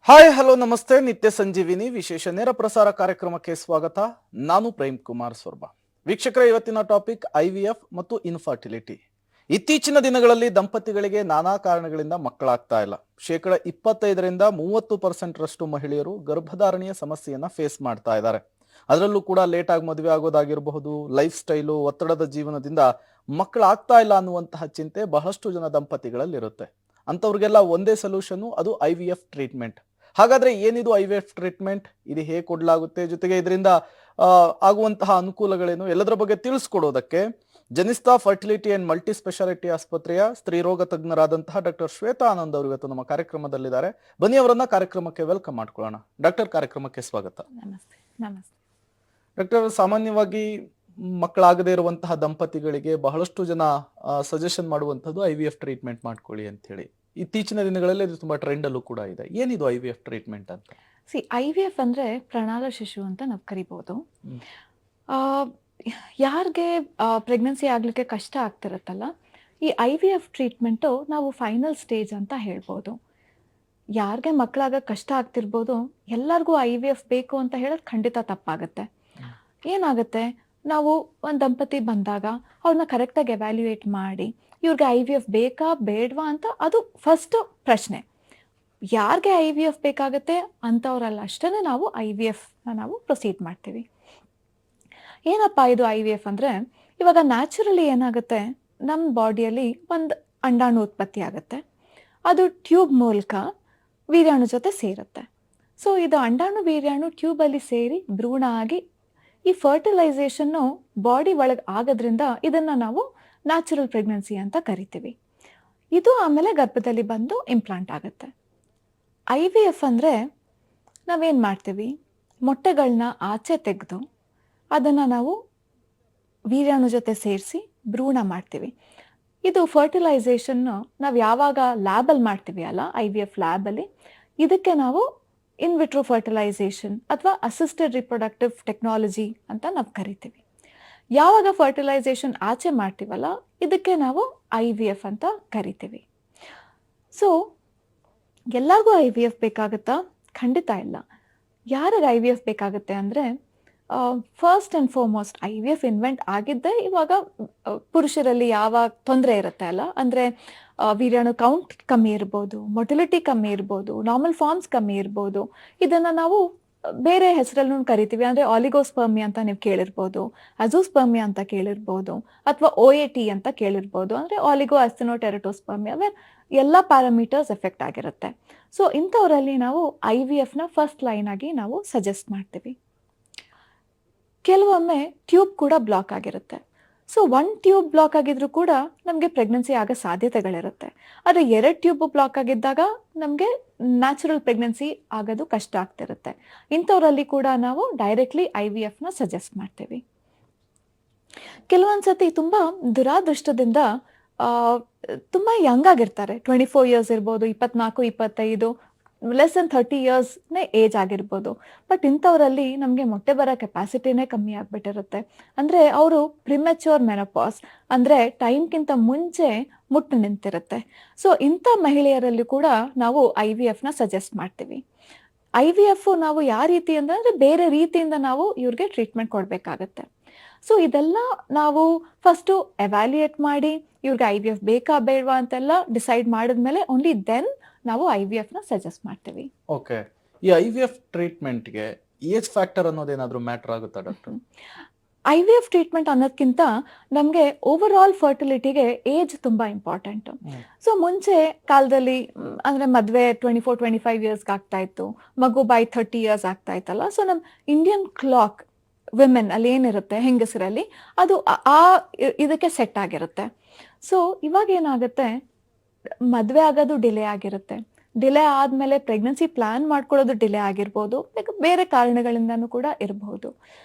Hi hello ನಮಸ್ತೆ. ನಿತ್ಯ ಸಂಜೀವಿನಿ ವಿಶೇಷ ನೇರ ಪ್ರಸಾರ ಕಾರ್ಯಕ್ರಮಕ್ಕೆ ಸ್ವಾಗತ. ನಾನು ಪ್ರೇಮ್ ಕುಮಾರ್ ಸ್ವರ್ಬಾ. ವೀಕ್ಷಕರ, ಇವತ್ತಿನ ಟಾಪಿಕ್ IVF ಮತ್ತು ಇನ್ಫರ್ಟಿಲಿಟಿ. ಇತ್ತೀಚಿನ ದಿನಗಳಲ್ಲಿ ದಂಪತಿಗಳಿಗೆ ನಾನಾ ಕಾರಣಗಳಿಂದ ಮಕ್ಕಳಾಗ್ತಾ ಇಲ್ಲ. 25% ರಷ್ಟು ಮಹಿಳೆಯರು ಗರ್ಭಧಾರಣೆಯ ಸಮಸ್ಯೆಯನ್ನ ಫೇಸ್ ಮಾಡ್ತಾ ಇದ್ದಾರೆ. ಅದರಲ್ಲೂ ಕೂಡ ಲೇಟ್ ಆಗಿ ಮದುವೆ ಆಗೋದಾಗಿರಬಹುದು, ಲೈಫ್ ಸ್ಟೈಲು, ಒತ್ತಡದ ಜೀವನದಿಂದ ಮಕ್ಕಳಾಗ್ತಾ ಇಲ್ಲ ಅನ್ನುವಂತಹ ಚಿಂತೆ ಬಹಳಷ್ಟು ಜನ ದಂಪತಿಗಳಲ್ಲಿ ಇರುತ್ತೆ. ಅಂತವ್ರಿಗೆಲ್ಲ ಒಂದೇ ಸೊಲ್ಯೂಷನ್, ಅದು IVF ಟ್ರೀಟ್ಮೆಂಟ್. ಹಾಗಾದ್ರೆ ಏನಿದು IVF ಟ್ರೀಟ್ಮೆಂಟ್, ಇದು ಹೇಗೆ ಕೊಡಲಾಗುತ್ತೆ, ಜೊತೆಗೆ ಇದರಿಂದ ಆಗುವಂತಹ ಅನುಕೂಲಗಳೇನು, ಎಲ್ಲದರ ಬಗ್ಗೆ ತಿಳಿಸ್ಕೊಡೋದಕ್ಕೆ ಜನಿಸ್ತಾ ಫರ್ಟಿಲಿಟಿ ಅಂಡ್ ಮಲ್ಟಿ ಸ್ಪೆಷಾಲಿಟಿ ಆಸ್ಪತ್ರೆಯ ಸ್ತ್ರೀರೋಗ ತಜ್ಞರಾದಂತಹ ಡಾಕ್ಟರ್ ಶ್ವೇತಾ ಆನಂದ್ ಅವರು ಇವತ್ತು ನಮ್ಮ ಕಾರ್ಯಕ್ರಮದಲ್ಲಿದ್ದಾರೆ. ಬನ್ನಿ ಅವರನ್ನ ಕಾರ್ಯಕ್ರಮಕ್ಕೆ ವೆಲ್ಕಮ್ ಮಾಡ್ಕೊಳ್ಳೋಣ. ಡಾಕ್ಟರ್, ಕಾರ್ಯಕ್ರಮಕ್ಕೆ ಸ್ವಾಗತ. ನಮಸ್ತೆ. ನಮಸ್ತೆ ಡಾಕ್ಟರ್, ಸಾಮಾನ್ಯವಾಗಿ ಮಕ್ಕಳಾಗದೇ ಇರುವಂತಹ ದಂಪತಿಗಳಿಗೆ ಬಹಳಷ್ಟು ಜನ ಸಜೆಷನ್ ಮಾಡುವಂತದ್ದು IVF ಟ್ರೀಟ್ಮೆಂಟ್ ಮಾಡ್ಕೊಳ್ಳಿ ಅಂತ ಹೇಳಿ. ಇತ್ತೀಚಿನ ದಿನಗಳಲ್ಲಿ ಇದು ತುಂಬಾ ಟ್ರೆಂಡ್ ಅಲ್ಲೂ ಕೂಡ ಇದೆ. ಏನಿದು IVF ಟ್ರೀಟ್ಮೆಂಟ್ ಅಂತ? IVF ಅಂದ್ರೆ ಪ್ರಣಾಳ ಶಿಶು ಅಂತ ನಾವು ಕರಿಬಹುದು. ಯಾರಿಗೆ ಪ್ರೆಗ್ನೆನ್ಸಿ ಆಗ್ಲಿಕ್ಕೆ ಕಷ್ಟ ಆಗ್ತಿರುತ್ತಲ್ಲ, ಈ IVF ಟ್ರೀಟ್ಮೆಂಟು ನಾವು ಫೈನಲ್ ಸ್ಟೇಜ್ ಅಂತ ಹೇಳ್ಬೋದು. ಯಾರಿಗೆ ಮಕ್ಕಳಾಗ ಕಷ್ಟ ಆಗ್ತಿರ್ಬೋದು, ಎಲ್ಲರಿಗೂ IVF ಬೇಕು ಅಂತ ಹೇಳೋದು ಖಂಡಿತ ತಪ್ಪಾಗುತ್ತೆ. ಏನಾಗುತ್ತೆ, ನಾವು ಒಂದು ದಂಪತಿ ಬಂದಾಗ ಅವ್ರನ್ನ ಕರೆಕ್ಟಾಗಿ ಎವ್ಯಾಲ್ಯೂಯೇಟ್ ಮಾಡಿ ಇವ್ರಿಗೆ IVF ಬೇಕಾ ಬೇಡವಾ ಅಂತ, ಅದು ಫಸ್ಟ್ ಪ್ರಶ್ನೆ. ಯಾರಿಗೆ IVF ಬೇಕಾಗುತ್ತೆ ಅಂಥವ್ರಲ್ಲ ಅಷ್ಟೇ ನಾವು IVFನ ಪ್ರೊಸೀಡ್ ಮಾಡ್ತೀವಿ. ಏನಪ್ಪ ಇದು IVF ಅಂದರೆ, ಇವಾಗ ನ್ಯಾಚುರಲಿ ಏನಾಗುತ್ತೆ, ನಮ್ಮ ಬಾಡಿಯಲ್ಲಿ ಒಂದು ಅಂಡಾಣು ಉತ್ಪತ್ತಿ ಆಗುತ್ತೆ. ಅದು ಟ್ಯೂಬ್ ಮೂಲಕ ವೀರ್ಯಾಣು ಜೊತೆ ಸೇರುತ್ತೆ. ಸೊ ಇದು ಅಂಡಾಣು ವೀರ್ಯಾಣು ಟ್ಯೂಬಲ್ಲಿ ಸೇರಿ ಭ್ರೂಣ ಆಗಿ ಈ ಫರ್ಟಿಲೈಸೇಷನ್ನು ಬಾಡಿ ಒಳಗೆ ಆಗೋದ್ರಿಂದ ಇದನ್ನು ನಾವು ನ್ಯಾಚುರಲ್ ಪ್ರೆಗ್ನೆನ್ಸಿ ಅಂತ ಕರಿತೀವಿ. ಇದು ಆಮೇಲೆ ಗರ್ಭದಲ್ಲಿ ಬಂದು ಇಂಪ್ಲಾಂಟ್ ಆಗುತ್ತೆ. IVF ಅಂದರೆ ನಾವೇನು ಮಾಡ್ತೀವಿ, ಮೊಟ್ಟೆಗಳನ್ನ ಆಚೆ ತೆಗೆದು ಅದನ್ನು ನಾವು ವೀರ್ಯಾಣು ಜೊತೆ ಸೇರಿಸಿ ಭ್ರೂಣ ಮಾಡ್ತೀವಿ. ಇದು ಫರ್ಟಿಲೈಸೇಷನ್ನು ನಾವು ಯಾವಾಗ ಲ್ಯಾಬಲ್ಲಿ ಮಾಡ್ತೀವಿ ಅಲ್ಲ, IVF ಲ್ಯಾಬಲ್ಲಿ, ಇದಕ್ಕೆ ನಾವು ಇನ್ವಿಟ್ರೋ ಫರ್ಟಿಲೈಸೇಷನ್ ಅಥವಾ ಅಸಿಸ್ಟೆಡ್ ರಿಪ್ರೊಡಕ್ಟಿವ್ ಟೆಕ್ನಾಲಜಿ ಅಂತ ನಾವು ಕರಿತೀವಿ. ಯಾವಾಗ ಫರ್ಟಿಲೈಸೇಷನ್ ಆಚೆ ಮಾಡ್ತೀವಲ್ಲ, ಇದಕ್ಕೆ ನಾವು IVF ಅಂತ ಕರಿತೀವಿ. ಸೊ ಎಲ್ಲರಿಗೂ IVF ಬೇಕಾಗುತ್ತಾ? ಖಂಡಿತ ಇಲ್ಲ. ಯಾರಿಗೆ IVF ಬೇಕಾಗುತ್ತೆ ಅಂದರೆ, first and foremost IVF invent ಆಗಿದ್ದೇ ಇವಾಗ ಪುರುಷರಲ್ಲಿ ಯಾವಾಗ ತೊಂದರೆ ಇರುತ್ತೆ ಅಲ್ಲ, ಅಂದರೆ ವೀರ್ಯಾಣು ಕೌಂಟ್ ಕಮ್ಮಿ ಇರ್ಬೋದು, ಮೊಟಿಲಿಟಿ ಕಮ್ಮಿ ಇರ್ಬೋದು, ನಾರ್ಮಲ್ ಫಾರ್ಮ್ಸ್ ಕಮ್ಮಿ ಇರ್ಬೋದು. ಇದನ್ನು ನಾವು ಬೇರೆ ಹೆಸರಲ್ಲೂ ಕರಿತೀವಿ. ಅಂದರೆ ಆಲಿಗೋಸ್ಪರ್ಮಿ ಅಂತ ನೀವು ಕೇಳಿರ್ಬೋದು, ಅಜೋಸ್ಪರ್ಮಿ ಅಂತ ಕೇಳಿರ್ಬೋದು, ಅಥವಾ OAT ಅಂತ ಕೇಳಿರ್ಬೋದು. ಅಂದರೆ ಆಲಿಗೋ ಆಸ್ಟೆನೋಟೆರಟೋಸ್ಪರ್ಮಿ, ಅಂದರೆ ಎಲ್ಲ ಪ್ಯಾರಾಮೀಟರ್ಸ್ ಎಫೆಕ್ಟ್ ಆಗಿರುತ್ತೆ. ಸೊ ಇಂಥವರಲ್ಲಿ ನಾವು IVFನ ಫಸ್ಟ್ ಲೈನ್ ಆಗಿ ನಾವು ಸಜೆಸ್ಟ್ ಮಾಡ್ತೀವಿ. ಕೆಲವೊಮ್ಮೆ ಟ್ಯೂಬ್ ಕೂಡ ಬ್ಲಾಕ್ ಆಗಿರುತ್ತೆ. ಸೊ 1 ಟ್ಯೂಬ್ ಬ್ಲಾಕ್ ಆಗಿದ್ರೂ ಕೂಡ ನಮಗೆ ಪ್ರೆಗ್ನೆನ್ಸಿ ಆಗೋ ಸಾಧ್ಯತೆಗಳಿರುತ್ತೆ. ಆದರೆ 2 ಟ್ಯೂಬ್ ಬ್ಲಾಕ್ ಆಗಿದ್ದಾಗ ನಮಗೆ ನ್ಯಾಚುರಲ್ ಪ್ರೆಗ್ನೆನ್ಸಿ ಆಗೋದು ಕಷ್ಟ ಆಗ್ತಿರುತ್ತೆ. ಇಂಥವರಲ್ಲಿ ಕೂಡ ನಾವು ಡೈರೆಕ್ಟ್ಲಿ IVFನ ಸಜೆಸ್ಟ್ ಮಾಡ್ತೀವಿ. ಕೆಲವೊಂದು ಸತಿ ತುಂಬ ದುರಾದೃಷ್ಟದಿಂದ ತುಂಬ ಯಂಗ್ ಆಗಿರ್ತಾರೆ, 24 ಇಯರ್ಸ್ ಇರ್ಬೋದು, 24, 25, ಲೆಸ್ ದೆನ್ 30 ಇಯರ್ಸ್ನೇ ಏಜ್ ಆಗಿರ್ಬೋದು. ಬಟ್ ಇಂಥವರಲ್ಲಿ ನಮಗೆ ಮೊಟ್ಟೆ ಬರೋ ಕೆಪಾಸಿಟಿನೇ ಕಮ್ಮಿ ಆಗಿಬಿಟ್ಟಿರುತ್ತೆ. ಅಂದರೆ ಅವರು ಪ್ರಿಮೆಚ್ಯೂರ್ ಮೆನೋಪಾಸ್, ಅಂದರೆ ಟೈಮ್ಗಿಂತ ಮುಂಚೆ ಮುಟ್ಟು ನಿಂತಿರುತ್ತೆ. ಸೊ ಇಂಥ ಮಹಿಳೆಯರಲ್ಲಿ ಕೂಡ ನಾವು IVFನ ಸಜೆಸ್ಟ್ ಮಾಡ್ತೀವಿ. IVF ನಾವು ಯಾವ ರೀತಿ ಅಂದರೆ ಬೇರೆ ರೀತಿಯಿಂದ ನಾವು ಇವ್ರಿಗೆ ಟ್ರೀಟ್ಮೆಂಟ್ ಕೊಡಬೇಕಾಗತ್ತೆ. ಸೊ ಇದೆಲ್ಲ ನಾವು ಫಸ್ಟು ಎವ್ಯಾಲ್ಯೂಯೇಟ್ ಮಾಡಿ ಇವ್ರಿಗೆ IVF ಬೇಕಾ ಬೇಡವಾ ಅಂತೆಲ್ಲ ಡಿಸೈಡ್ ಮಾಡಿದ್ಮೇಲೆ ಓನ್ಲಿ ದೆನ್ ನಾವು IVFನ ಸಜೆಸ್ಟ್ ಮಾಡ್ತೀವಿ. ಓಕೆ, ಈ IVF ಟ್ರೀಟ್ಮೆಂಟ್ಗೆ ಏಜ್ ಫ್ಯಾಕ್ಟರ್ ಅನ್ನೋದೇನಾದ್ರೂ ಮ್ಯಾಟರ್ ಆಗುತ್ತಾ ಡಾಕ್ಟರ್? IVF ಟ್ರೀಟ್ಮೆಂಟ್ ಅನ್ನೋದಕ್ಕಿಂತ ನಮಗೆ ಓವರ್ ಆಲ್ ಫರ್ಟಿಲಿಟಿಗೆ ಏಜ್ ತುಂಬ ಇಂಪಾರ್ಟೆಂಟು. ಸೊ ಮುಂಚೆ ಕಾಲದಲ್ಲಿ ಅಂದರೆ ಮದುವೆ 24-25 ಇಯರ್ಸ್ಗೆ ಆಗ್ತಾ ಇತ್ತು, ಮಗು ಬೈ 30 ಇಯರ್ಸ್ ಆಗ್ತಾ ಇತ್ತಲ್ಲ. ಸೊ ನಮ್ಮ ಇಂಡಿಯನ್ ಕ್ಲಾಕ್ ವಿಮೆನ್ ಅಲ್ಲಿ ಏನಿರುತ್ತೆ ಹೆಂಗಸರಲ್ಲಿ, ಅದು ಇದಕ್ಕೆ ಸೆಟ್ ಆಗಿರುತ್ತೆ. ಸೊ ಇವಾಗ ಏನಾಗುತ್ತೆ, ಮದುವೆ ಆಗೋದು ಡಿಲೇ ಆಗಿರುತ್ತೆ. ಡಿಲೇ ಆದಮೇಲೆ ಪ್ರೆಗ್ನೆನ್ಸಿ ಪ್ಲ್ಯಾನ್ ಮಾಡ್ಕೊಳ್ಳೋದು ಡಿಲೇ ಆಗಿರ್ಬೋದು, ಬೇರೆ ಕಾರಣಗಳಿಂದನೂ ಕೂಡ ಇರಬಹುದು.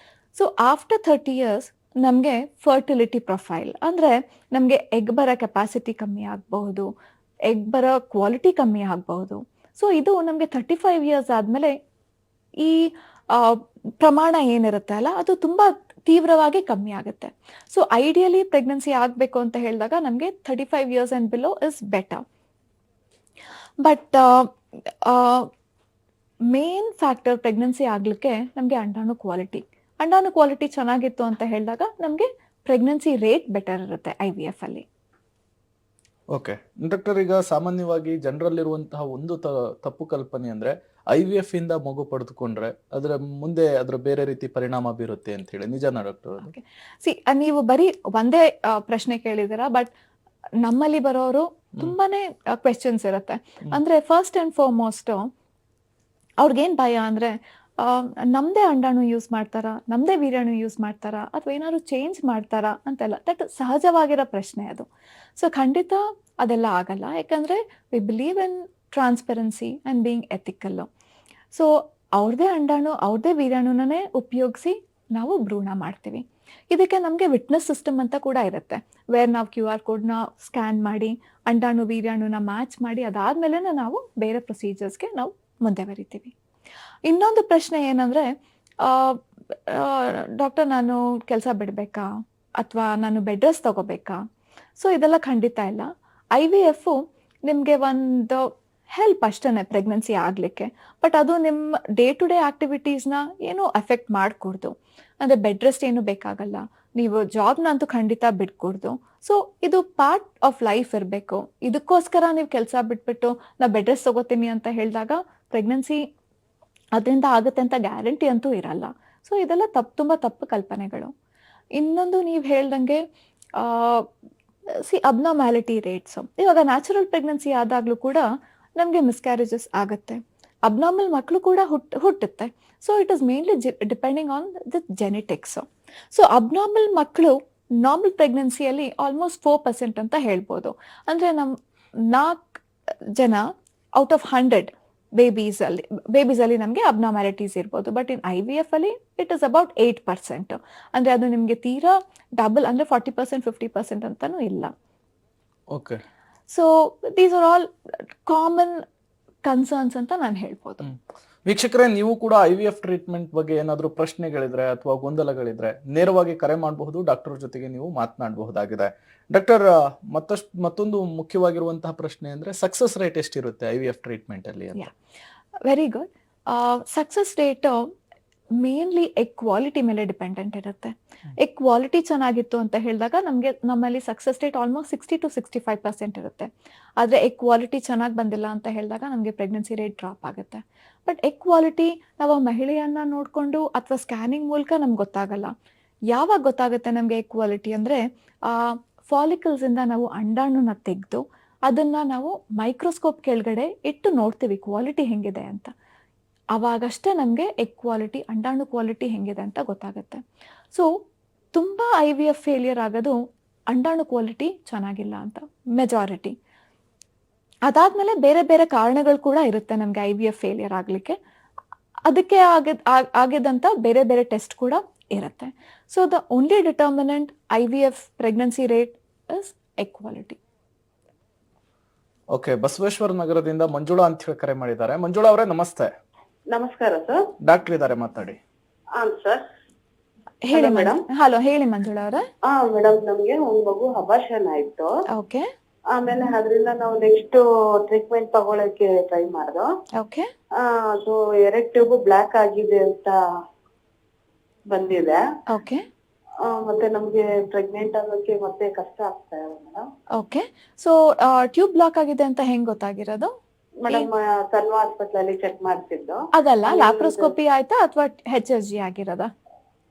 ಸೊ ಆಫ್ಟರ್ 30 ಇಯರ್ಸ್ ನಮಗೆ ಫರ್ಟಿಲಿಟಿ ಪ್ರೊಫೈಲ್, ಅಂದರೆ ನಮಗೆ ಎಗ್ ಬರೋ ಕೆಪಾಸಿಟಿ ಕಮ್ಮಿ ಆಗಬಹುದು, ಎಗ್ ಬರೋ ಕ್ವಾಲಿಟಿ ಕಮ್ಮಿ ಆಗಬಹುದು. ಸೊ ಇದು ನಮಗೆ 35 ಇಯರ್ಸ್ ಆದಮೇಲೆ ಈ ಪ್ರಮಾಣ ಏನಿರುತ್ತೆ ಅಲ್ಲ, ಅದು ತುಂಬ ತೀವ್ರವಾಗಿ ಕಮ್ಮಿ ಆಗುತ್ತೆ. ಸೊ ಐಡಿಯಲಿ ಪ್ರೆಗ್ನೆನ್ಸಿ ಆಗಬೇಕು ಅಂತ ಹೇಳಿದಾಗ ನಮಗೆ 35 years and below is better. But main factor pregnancy ಆಗ್ಲಿಕ್ಕೆ ನಮಗೆ ಅಂಡಾಣು ಕ್ವಾಲಿಟಿ ಚೆನ್ನಾಗಿತ್ತು ಅಂತ ಹೇಳಿದಾಗ ನಮಗೆ ಪ್ರೆಗ್ನೆನ್ಸಿ ರೇಟ್ ಬೆಟರ್ ಇರುತ್ತೆ IVF ಅಲ್ಲಿ. ಓಕೆ ಡಾಕ್ಟರ್, ಈಗ ಸಾಮಾನ್ಯವಾಗಿ ಜನರಲ್ಲಿರುವಂತಹ ಒಂದು ತಪ್ಪು ಕಲ್ಪನೆ ಅಂದ್ರೆ IVF ಇಂದ ಮಗು ಪಡೆದುಕೊಂಡ್ರೆ ಅದರ ಬೇರೆ ರೀತಿ ಪರಿಣಾಮ ಬೀರುತ್ತೆ ಅಂತ ಹೇಳಿ, ನಿಜನಾ ಡಾಕ್ಟರ್ ಅದು? ನೀವು ಬರೀ ಒಂದೇ ಪ್ರಶ್ನೆ ಕೇಳಿದಿರಾ, ಬಟ್ ನಮ್ಮಲ್ಲಿ ಬರೋರು ತುಂಬಾನೇ ಕ್ವೆಶ್ಚನ್ಸ್ ಇರುತ್ತೆ. ಅಂದ್ರೆ ಫಸ್ಟ್ ಅಂಡ್ ಫಾರ್ಮೋಸ್ಟ್ ಅವ್ರಿಗೇನ್ ಭಯ ಅಂದ್ರೆ ನಮ್ದೇ ಅಂಡಾಣು ಯೂಸ್ ಮಾಡ್ತಾರಾ, ನಮ್ದೇ ವೀರ್ಯಾಣು ಯೂಸ್ ಮಾಡ್ತಾರಾ, ಅಥವಾ ಏನಾದ್ರು ಚೇಂಜ್ ಮಾಡ್ತಾರಾ ಅಂತೆಲ್ಲ. ದಟ್ ಸಹಜವಾಗಿರೋ ಪ್ರಶ್ನೆ ಅದು. ಸೊ ಖಂಡಿತ ಅದೆಲ್ಲ ಆಗಲ್ಲ, ಯಾಕಂದ್ರೆ we believe in transparency and being ethical. So ಅವ್ರದೇ ಅಂಡಾಣು ಅವ್ರದೇ ವೀರ್ಯಾಣುನೇ ಉಪಯೋಗಿಸಿ ನಾವು ಭ್ರೂಣ ಮಾಡ್ತೀವಿ. ಇದಕ್ಕೆ ನಮಗೆ ವಿಟ್ನೆಸ್ ಸಿಸ್ಟಮ್ ಅಂತ ಕೂಡ ಇರುತ್ತೆ, ವೇರ್ ನಾವು QR ಕೋಡ್ನ ಸ್ಕ್ಯಾನ್ ಮಾಡಿ ಅಂಡಾಣು ವೀರ್ಯಾಣುನ ಮ್ಯಾಚ್ ಮಾಡಿ ಅದಾದ್ಮೇಲೆ ನಾವು ಬೇರೆ ಪ್ರೊಸೀಜರ್ಸ್ಗೆ ನಾವು ಮುಂದೆ ಬರಿತೀವಿ. ಇನ್ನೊಂದು ಪ್ರಶ್ನೆ ಏನಂದ್ರೆ, ಡಾಕ್ಟರ್ ನಾನು ಕೆಲಸ ಬಿಡಬೇಕಾ ಅಥವಾ ನಾನು ಬೆಡ್ ರೆಸ್ಟ್ ತಗೋಬೇಕಾ? ಸೊ ಇದೆಲ್ಲ ಖಂಡಿತ ಇಲ್ಲ. IVF ನಿಮಗೆ ಒಂದು ಹೆಲ್ಪ್ ಅಷ್ಟೇ ಪ್ರೆಗ್ನೆನ್ಸಿ ಆಗಲಿಕ್ಕೆ, ಬಟ್ ಅದು ನಿಮ್ಮ ಡೇ ಟು ಡೇ ಆಕ್ಟಿವಿಟೀಸ್ನ ಏನೂ ಎಫೆಕ್ಟ್ ಮಾಡಕೂಡ್ದು. ಅಂದರೆ ಬೆಡ್ ರೆಸ್ಟ್ ಏನು ಬೇಕಾಗಲ್ಲ, ನೀವು ಜಾಬ್ನ ಅಂತೂ ಖಂಡಿತ ಬಿಡ್ಕೂಡ್ದು. ಸೊ ಇದು ಪಾರ್ಟ್ ಆಫ್ ಲೈಫ್ ಇರಬೇಕು. ಇದಕ್ಕೋಸ್ಕರ ನೀವು ಕೆಲಸ ಬಿಟ್ಬಿಟ್ಟು ನಾ ಬೆಡ್ ರೆಸ್ಟ್ ತಗೋತೀನಿ ಅಂತ ಹೇಳಿದಾಗ ಪ್ರೆಗ್ನೆನ್ಸಿ ಅದರಿಂದ ಆಗುತ್ತೆ ಅಂತ ಗ್ಯಾರಂಟಿ ಅಂತೂ ಇರಲ್ಲ. ಸೊ ಇದೆಲ್ಲ ತುಂಬ ತಪ್ಪು ಕಲ್ಪನೆಗಳು. ಇನ್ನೊಂದು ನೀವು ಹೇಳ್ದಂಗೆ ಅಬ್ನಾರ್ಮ್ಯಾಲಿಟಿ ರೇಟ್ಸ್. ಇವಾಗ ನ್ಯಾಚುರಲ್ ಪ್ರೆಗ್ನೆನ್ಸಿ ಆದಾಗಲೂ ಕೂಡ ನಮಗೆ ಮಿಸ್ಕ್ಯಾರೇಜಸ್ ಆಗುತ್ತೆ, ಅಬ್ನಾರ್ಮಲ್ ಮಕ್ಕಳು ಕೂಡ ಹುಟ್ಟುತ್ತೆ. So it is mainly depending on the genetics. So abnormal ಮಕ್ಕಳು ನಾರ್ಮಲ್ ಪ್ರೆಗ್ನೆನ್ಸಿಯಲ್ಲಿ ಆಲ್ಮೋಸ್ಟ್ 4% ಅಂತ ಹೇಳ್ಬೋದು. ಅಂದರೆ ನಮ್ಮ 4 ಜನ ಔಟ್ ಆಫ್ 100 ಬೇಬೀಸಲ್ಲಿ ನಮಗೆ ಅಬ್ನಾರ್ಮ್ಯಾಲಿಟೀಸ್ ಇರ್ಬೋದು. ಬಟ್ ಇನ್ IVF ಅಲ್ಲಿ ಇಟ್ ಇಸ್ ಅಬೌಟ್ 8%. ಅಂದರೆ ಅದು ನಿಮಗೆ ತೀರಾ ಡಬಲ್ ಅಂದರೆ 40% 50% ಅಂತಾನೂ ಇಲ್ಲ. Okay. So these are all common concerns ಅಂತ ನಾನು ಹೇಳ್ಬೋದು. ವೀಕ್ಷಕರೇ, ನೀವು ಕೂಡ IVF ಟ್ರೀಟ್ಮೆಂಟ್ ಬಗ್ಗೆ ಏನಾದರೂ ಪ್ರಶ್ನೆಗಳಿದ್ರೆ ಅಥವಾ ಗೊಂದಲಗಳಿದ್ರೆ ನೇರವಾಗಿ ಕರೆ ಮಾಡಬಹುದು, ಡಾಕ್ಟರ್ ಜೊತೆಗೆ ನೀವು ಮಾತನಾಡಬಹುದಾಗಿದೆ. ಡಾಕ್ಟರ್, ಮತ್ತೊಂದು ಮುಖ್ಯವಾಗಿರುವಂತಹ ಪ್ರಶ್ನೆ ಅಂದ್ರೆ ಸಕ್ಸಸ್ ರೇಟ್ ಎಷ್ಟಿರುತ್ತೆ IVF ಟ್ರೀಟ್ಮೆಂಟ್ ಅಲ್ಲಿ ಅಂತ? Very good. Success rate mainly egg quality ಮೇಲೆ ಡಿಪೆಂಡೆಂಟ್ ಇರುತ್ತೆ. ಎಗ್ ಕ್ವಾಲಿಟಿ ಚೆನ್ನಾಗಿತ್ತು ಅಂತ ಹೇಳಿದಾಗ ನಮ್ಮಲ್ಲಿ ಸಕ್ಸಸ್ ರೇಟ್ ಆಲ್ಮೋಸ್ಟ್ 60 to 65% ಇರುತ್ತೆ. ಆದರೆ ಎಗ್ ಕ್ವಾಲಿಟಿ ಚೆನ್ನಾಗಿ ಬಂದಿಲ್ಲ ಅಂತ ಹೇಳಿದಾಗ ನಮಗೆ ಪ್ರೆಗ್ನೆನ್ಸಿ ರೇಟ್ ಡ್ರಾಪ್ ಆಗುತ್ತೆ. ಬಟ್ ಎಗ್ ಕ್ವಾಲಿಟಿ ನಾವು ಮಹಿಳೆಯನ್ನ ನೋಡಿಕೊಂಡು ಅಥವಾ ಸ್ಕ್ಯಾನಿಂಗ್ ಮೂಲಕ ನಮ್ಗೆ ಗೊತ್ತಾಗಲ್ಲ. ಯಾವಾಗ ಗೊತ್ತಾಗುತ್ತೆ ನಮಗೆ ಎಗ್ ಕ್ವಾಲಿಟಿ ಅಂದರೆ, ಫಾಲಿಕಲ್ಸ್ ಇಂದ ನಾವು ಅಂಡಾಣುನ ತೆಗೆದು ಅದನ್ನ ನಾವು ಮೈಕ್ರೋಸ್ಕೋಪ್ ಕೆಳಗಡೆ ಇಟ್ಟು ನೋಡ್ತೀವಿ ಕ್ವಾಲಿಟಿ ಹೆಂಗಿದೆ ಅಂತ. ಅವಾಗಷ್ಟೇ ನಮಗೆ ಎಗ್ ಕ್ವಾಲಿಟಿ, ಅಂಡಾಣು ಕ್ವಾಲಿಟಿ ಹೆಂಗಿದೆ ಅಂತ ಗೊತ್ತಾಗುತ್ತೆ. ಸೊ ತುಂಬ IVF ಫೇಲಿಯರ್ ಆಗೋದು ಅಂಡಾಣು ಕ್ವಾಲಿಟಿ ಚೆನ್ನಾಗಿಲ್ಲ ಅಂತ ಮೆಜಾರಿಟಿ. ಅದಾದ್ಮೇಲೆ ಬೇರೆ ಬೇರೆ ಕಾರಣಗಳು ಕೂಡ ಇರುತ್ತೆ ನಮಗೆ IVF ಫೇಲಿಯರ್ ಆಗಲಿಕ್ಕೆ. ಅದಕ್ಕೆ ಆಗಿದಂಥ ಬೇರೆ ಬೇರೆ ಟೆಸ್ಟ್ ಕೂಡ ಇರುತ್ತೆ. So the only determinant IVF pregnancy rate is egg quality. Okay, Basaveshwara ನಗರದಿಂದ ಮಂಜುಳಾ ಅಂತ ಹೇಳಿ ಕರೆ ಮಾಡಿದ್ದಾರೆ. ಮಂಜುಳಾ ಅವರೇ ನಮಸ್ತೆ. ನಮಸ್ಕಾರ ಸರ್. ಡಾಕ್ಟರ್ ಇದ್ದಾರೆ, ಮಾತಾಡಿ. ಸರ್ ಹೇಳಿ ಮೇಡಮ್. ಹಲೋ, ಹೇಳಿ ಮಂಜುಳಾ ಅವರೇ. ಮೇಡಮ್, ನಮ್ಗೆ ಒಂದ್ ಮಗು ಅಬಾರ್ಷನ್ ಆಯ್ತು. ಓಕೆ. ಆಮೇಲೆ ಅದರಿಂದ ನಾವು ನೆಕ್ಸ್ಟ್ ಟ್ರೀಟ್ಮೆಂಟ್ ತಗೊಳಕ್ಕೆ ಟ್ರೈ ಮಾಡ್ದೋ. ಓಕೆ. ಅದು 2 ಟ್ಯೂಬ್ ಬ್ಲಾಕ್ ಆಗಿದೆ ಅಂತ ಬಂದಿದೆ. ಓಕೆ. ಮತ್ತೆ ನಮ್ಗೆ ಪ್ರೆಗ್ನೆಂಟ್ ಆಗೋಕೆ ಮತ್ತೆ ಕಷ್ಟ ಆಗ್ತಾ ಇದೆ madam. Okay. So tube block ಆಗಿದೆ ಅಂತ ಹೆಂಗ್ ಗೊತ್ತಾಗಿರೋದು? ಮೇಡಮ್, ತನ್ವಾ ಹಾಸ್ಪಿಟಲ್ ಅಲ್ಲಿ ಚೆಕ್ ಮಾಡ್ತಿದ್ದು. ಅದಲ್ಲ, ಲ್ಯಾಪ್ರೋಸ್ಕೋಪಿ ಆಯ್ತಾ ಅಥವಾ HSG ಆಗಿರೋದಾ?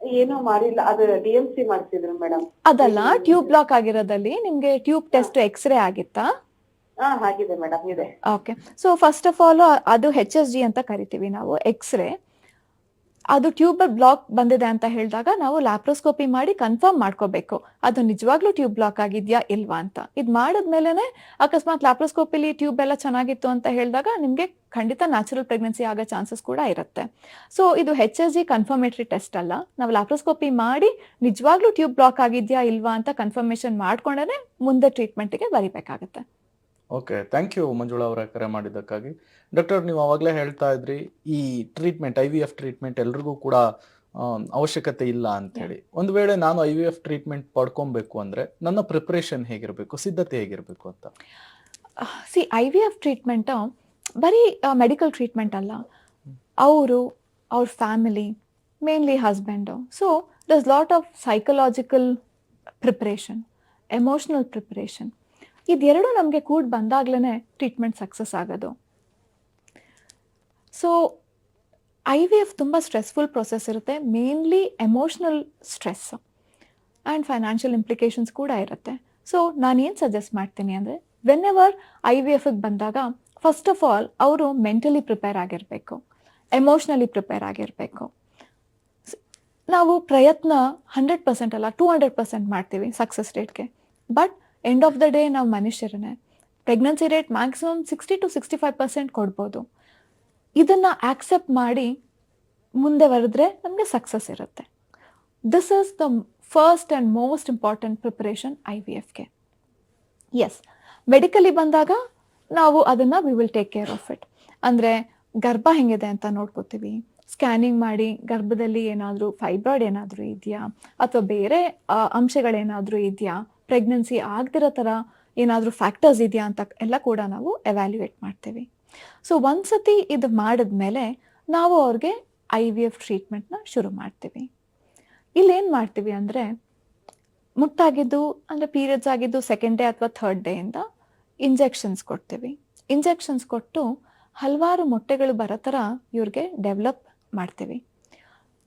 ಏನೂ ಮಾಡಿಲ್ಲ, ಅದು DMC ಮಾಡ್ತಿದ್ರು ಮೇಡಮ್. ಅದಲ್ಲ, ಟ್ಯೂಬ್ ಬ್ಲಾಕ್ ಆಗಿರೋದಲ್ಲಿ ನಿಮ್ಗೆ ಟ್ಯೂಬ್ ಟೆಸ್ಟ್ ಎಕ್ಸ್ರೇ ಆಗಿತ್ತಾ? ಆಗಿದೆ ಮೇಡಮ್, ಇದೆ. Okay. So first of all ಅದು HSG ಅಂತ ಕರಿತೀವಿ ನಾವು, ಎಕ್ಸ್ರೇ. ಅದು ಟ್ಯೂಬ್ ಬ್ಲಾಕ್ ಬಂದಿದೆ ಅಂತ ಹೇಳಿದಾಗ ನಾವು ಲ್ಯಾಪ್ರೋಸ್ಕೋಪಿ ಮಾಡಿ ಕನ್ಫರ್ಮ್ ಮಾಡ್ಕೋಬೇಕು ಅದು ನಿಜವಾಗ್ಲೂ ಟ್ಯೂಬ್ ಬ್ಲಾಕ್ ಆಗಿದ್ಯಾ ಇಲ್ವಾ ಅಂತ. ಇದು ಮಾಡಿದ್ಮೇಲೆ ಅಕಸ್ಮಾತ್ ಲ್ಯಾಪ್ರೋಸ್ಕೋಪಿಲಿ ಟ್ಯೂಬ್ ಎಲ್ಲ ಚೆನ್ನಾಗಿತ್ತು ಅಂತ ಹೇಳಿದಾಗ ನಿಮಗೆ ಖಂಡಿತ ನ್ಯಾಚುರಲ್ ಪ್ರೆಗ್ನೆನ್ಸಿ ಆಗೋ ಚಾನ್ಸಸ್ ಕೂಡ ಇರುತ್ತೆ. ಸೊ ಇದು HSG ಕನ್ಫರ್ಮೇಟರಿ ಟೆಸ್ಟ್ ಅಲ್ಲ. ನಾವು ಲ್ಯಾಪ್ರೋಸ್ಕೋಪಿ ಮಾಡಿ ನಿಜವಾಗ್ಲೂ ಟ್ಯೂಬ್ ಬ್ಲಾಕ್ ಆಗಿದ್ಯಾ ಇಲ್ವಾ ಅಂತ ಕನ್ಫರ್ಮೇಶನ್ ಮಾಡ್ಕೊಂಡೇ ಮುಂದೆ ಟ್ರೀಟ್ಮೆಂಟ್ಗೆ ಬರೀಬೇಕಾಗುತ್ತೆ. ಓಕೆ, ಥ್ಯಾಂಕ್ ಯು ಮಂಜುಳಾ ಅವರ ಕರೆ ಮಾಡಿದ್ದಕ್ಕಾಗಿ. ಡಾಕ್ಟರ್, ನೀವು ಅವಾಗಲೇ ಹೇಳ್ತಾ ಇದ್ರಿ ಈ ಟ್ರೀಟ್ಮೆಂಟ್ IVF ಟ್ರೀಟ್ಮೆಂಟ್ ಎಲ್ರಿಗೂ ಕೂಡ ಅವಶ್ಯಕತೆ ಇಲ್ಲ ಅಂತ ಹೇಳಿ. ಒಂದು ವೇಳೆ ನಾನು IVF ಟ್ರೀಟ್ಮೆಂಟ್ ಪಡ್ಕೊಬೇಕು ಅಂದ್ರೆ ನನ್ನ ಪ್ರಿಪರೇಷನ್ ಹೇಗಿರಬೇಕು, ಸಿದ್ಧತೆ ಹೇಗಿರಬೇಕು ಅಂತ? IVF ಟ್ರೀಟ್ಮೆಂಟ್ ಬರೀ ಮೆಡಿಕಲ್ ಟ್ರೀಟ್ಮೆಂಟ್ ಅಲ್ಲ. ಅವರು, ಅವ್ರ family, mainly husband. So ದರ್ಸ್ lot of psychological preparation, emotional preparation, ಇದೆರಡು ನಮಗೆ ಕೂಡ ಬಂದಾಗ್ಲೇ ಟ್ರೀಟ್ಮೆಂಟ್ ಸಕ್ಸಸ್ ಆಗೋದು. ಸೊ IVF ತುಂಬ ಸ್ಟ್ರೆಸ್ಫುಲ್ ಪ್ರೊಸೆಸ್ ಇರುತ್ತೆ, mainly emotional stress and financial implications ಕೂಡ ಇರುತ್ತೆ. ಸೊ ನಾನೇನು ಸಜೆಸ್ಟ್ ಮಾಡ್ತೀನಿ ಅಂದರೆ, ವೆನ್ ಎವರ್ IVFಗೆ ಬಂದಾಗ ಫಸ್ಟ್ ಆಫ್ ಆಲ್ ಅವರು ಮೆಂಟಲಿ ಪ್ರಿಪೇರ್ ಆಗಿರಬೇಕು, ಎಮೋಷ್ನಲಿ ಪ್ರಿಪೇರ್ ಆಗಿರಬೇಕು. ನಾವು ಪ್ರಯತ್ನ 100% ಅಲ್ಲ 200% ಮಾಡ್ತೀವಿ ಸಕ್ಸಸ್ ರೇಟ್ಗೆ, but end of the day ನಾವು ಮನುಷ್ಯರನ್ನೇ. ಪ್ರೆಗ್ನೆನ್ಸಿ ರೇಟ್ ಮ್ಯಾಕ್ಸಿಮಮ್ 60 to 65% ಕೊಡ್ಬೋದು. ಇದನ್ನು ಆಕ್ಸೆಪ್ಟ್ ಮಾಡಿ ಮುಂದೆ ಬರೆದ್ರೆ ನಮಗೆ ಸಕ್ಸಸ್ ಇರುತ್ತೆ. This is the first and most important preparation IVFಗೆ. ಎಸ್, ಮೆಡಿಕಲಿ ಬಂದಾಗ ನಾವು ಅದನ್ನು we will take care of it. ಅಂದರೆ ಗರ್ಭ ಹೆಂಗಿದೆ ಅಂತ ನೋಡ್ಕೋತೀವಿ, ಸ್ಕ್ಯಾನಿಂಗ್ ಮಾಡಿ ಗರ್ಭದಲ್ಲಿ ಏನಾದರೂ ಫೈಬ್ರಾಯ್ಡ್ ಏನಾದರೂ ಇದೆಯಾ ಅಥವಾ ಬೇರೆ ಅಂಶಗಳೇನಾದರೂ ಇದೆಯಾ, ಪ್ರೆಗ್ನೆನ್ಸಿ ಆಗ್ದಿರೋ ಥರ ಏನಾದರೂ ಫ್ಯಾಕ್ಟರ್ಸ್ ಇದೆಯಾ ಅಂತ ಎಲ್ಲ ಕೂಡ ನಾವು ಎವ್ಯಾಲ್ಯೂಯೇಟ್ ಮಾಡ್ತೀವಿ. ಸೊ ಒಂದ್ಸತಿ ಇದು ಮಾಡಿದ್ಮೇಲೆ ನಾವು ಅವ್ರಿಗೆ IVF ಟ್ರೀಟ್ಮೆಂಟ್ನ ಶುರು ಮಾಡ್ತೀವಿ. ಇಲ್ಲೇನು ಮಾಡ್ತೀವಿ ಅಂದರೆ, ಮುಟ್ಟಾಗಿದ್ದು ಅಂದರೆ ಪೀರಿಯಡ್ಸ್ ಆಗಿದ್ದು ಸೆಕೆಂಡ್ ಡೇ ಅಥವಾ ಥರ್ಡ್ ಡೇಯಿಂದ ಇಂಜೆಕ್ಷನ್ಸ್ ಕೊಡ್ತೀವಿ. ಇಂಜೆಕ್ಷನ್ಸ್ ಕೊಟ್ಟು ಹಲವಾರು ಮೊಟ್ಟೆಗಳು ಬರೋ ಥರ ಇವ್ರಿಗೆ ಡೆವಲಪ್ ಮಾಡ್ತೀವಿ.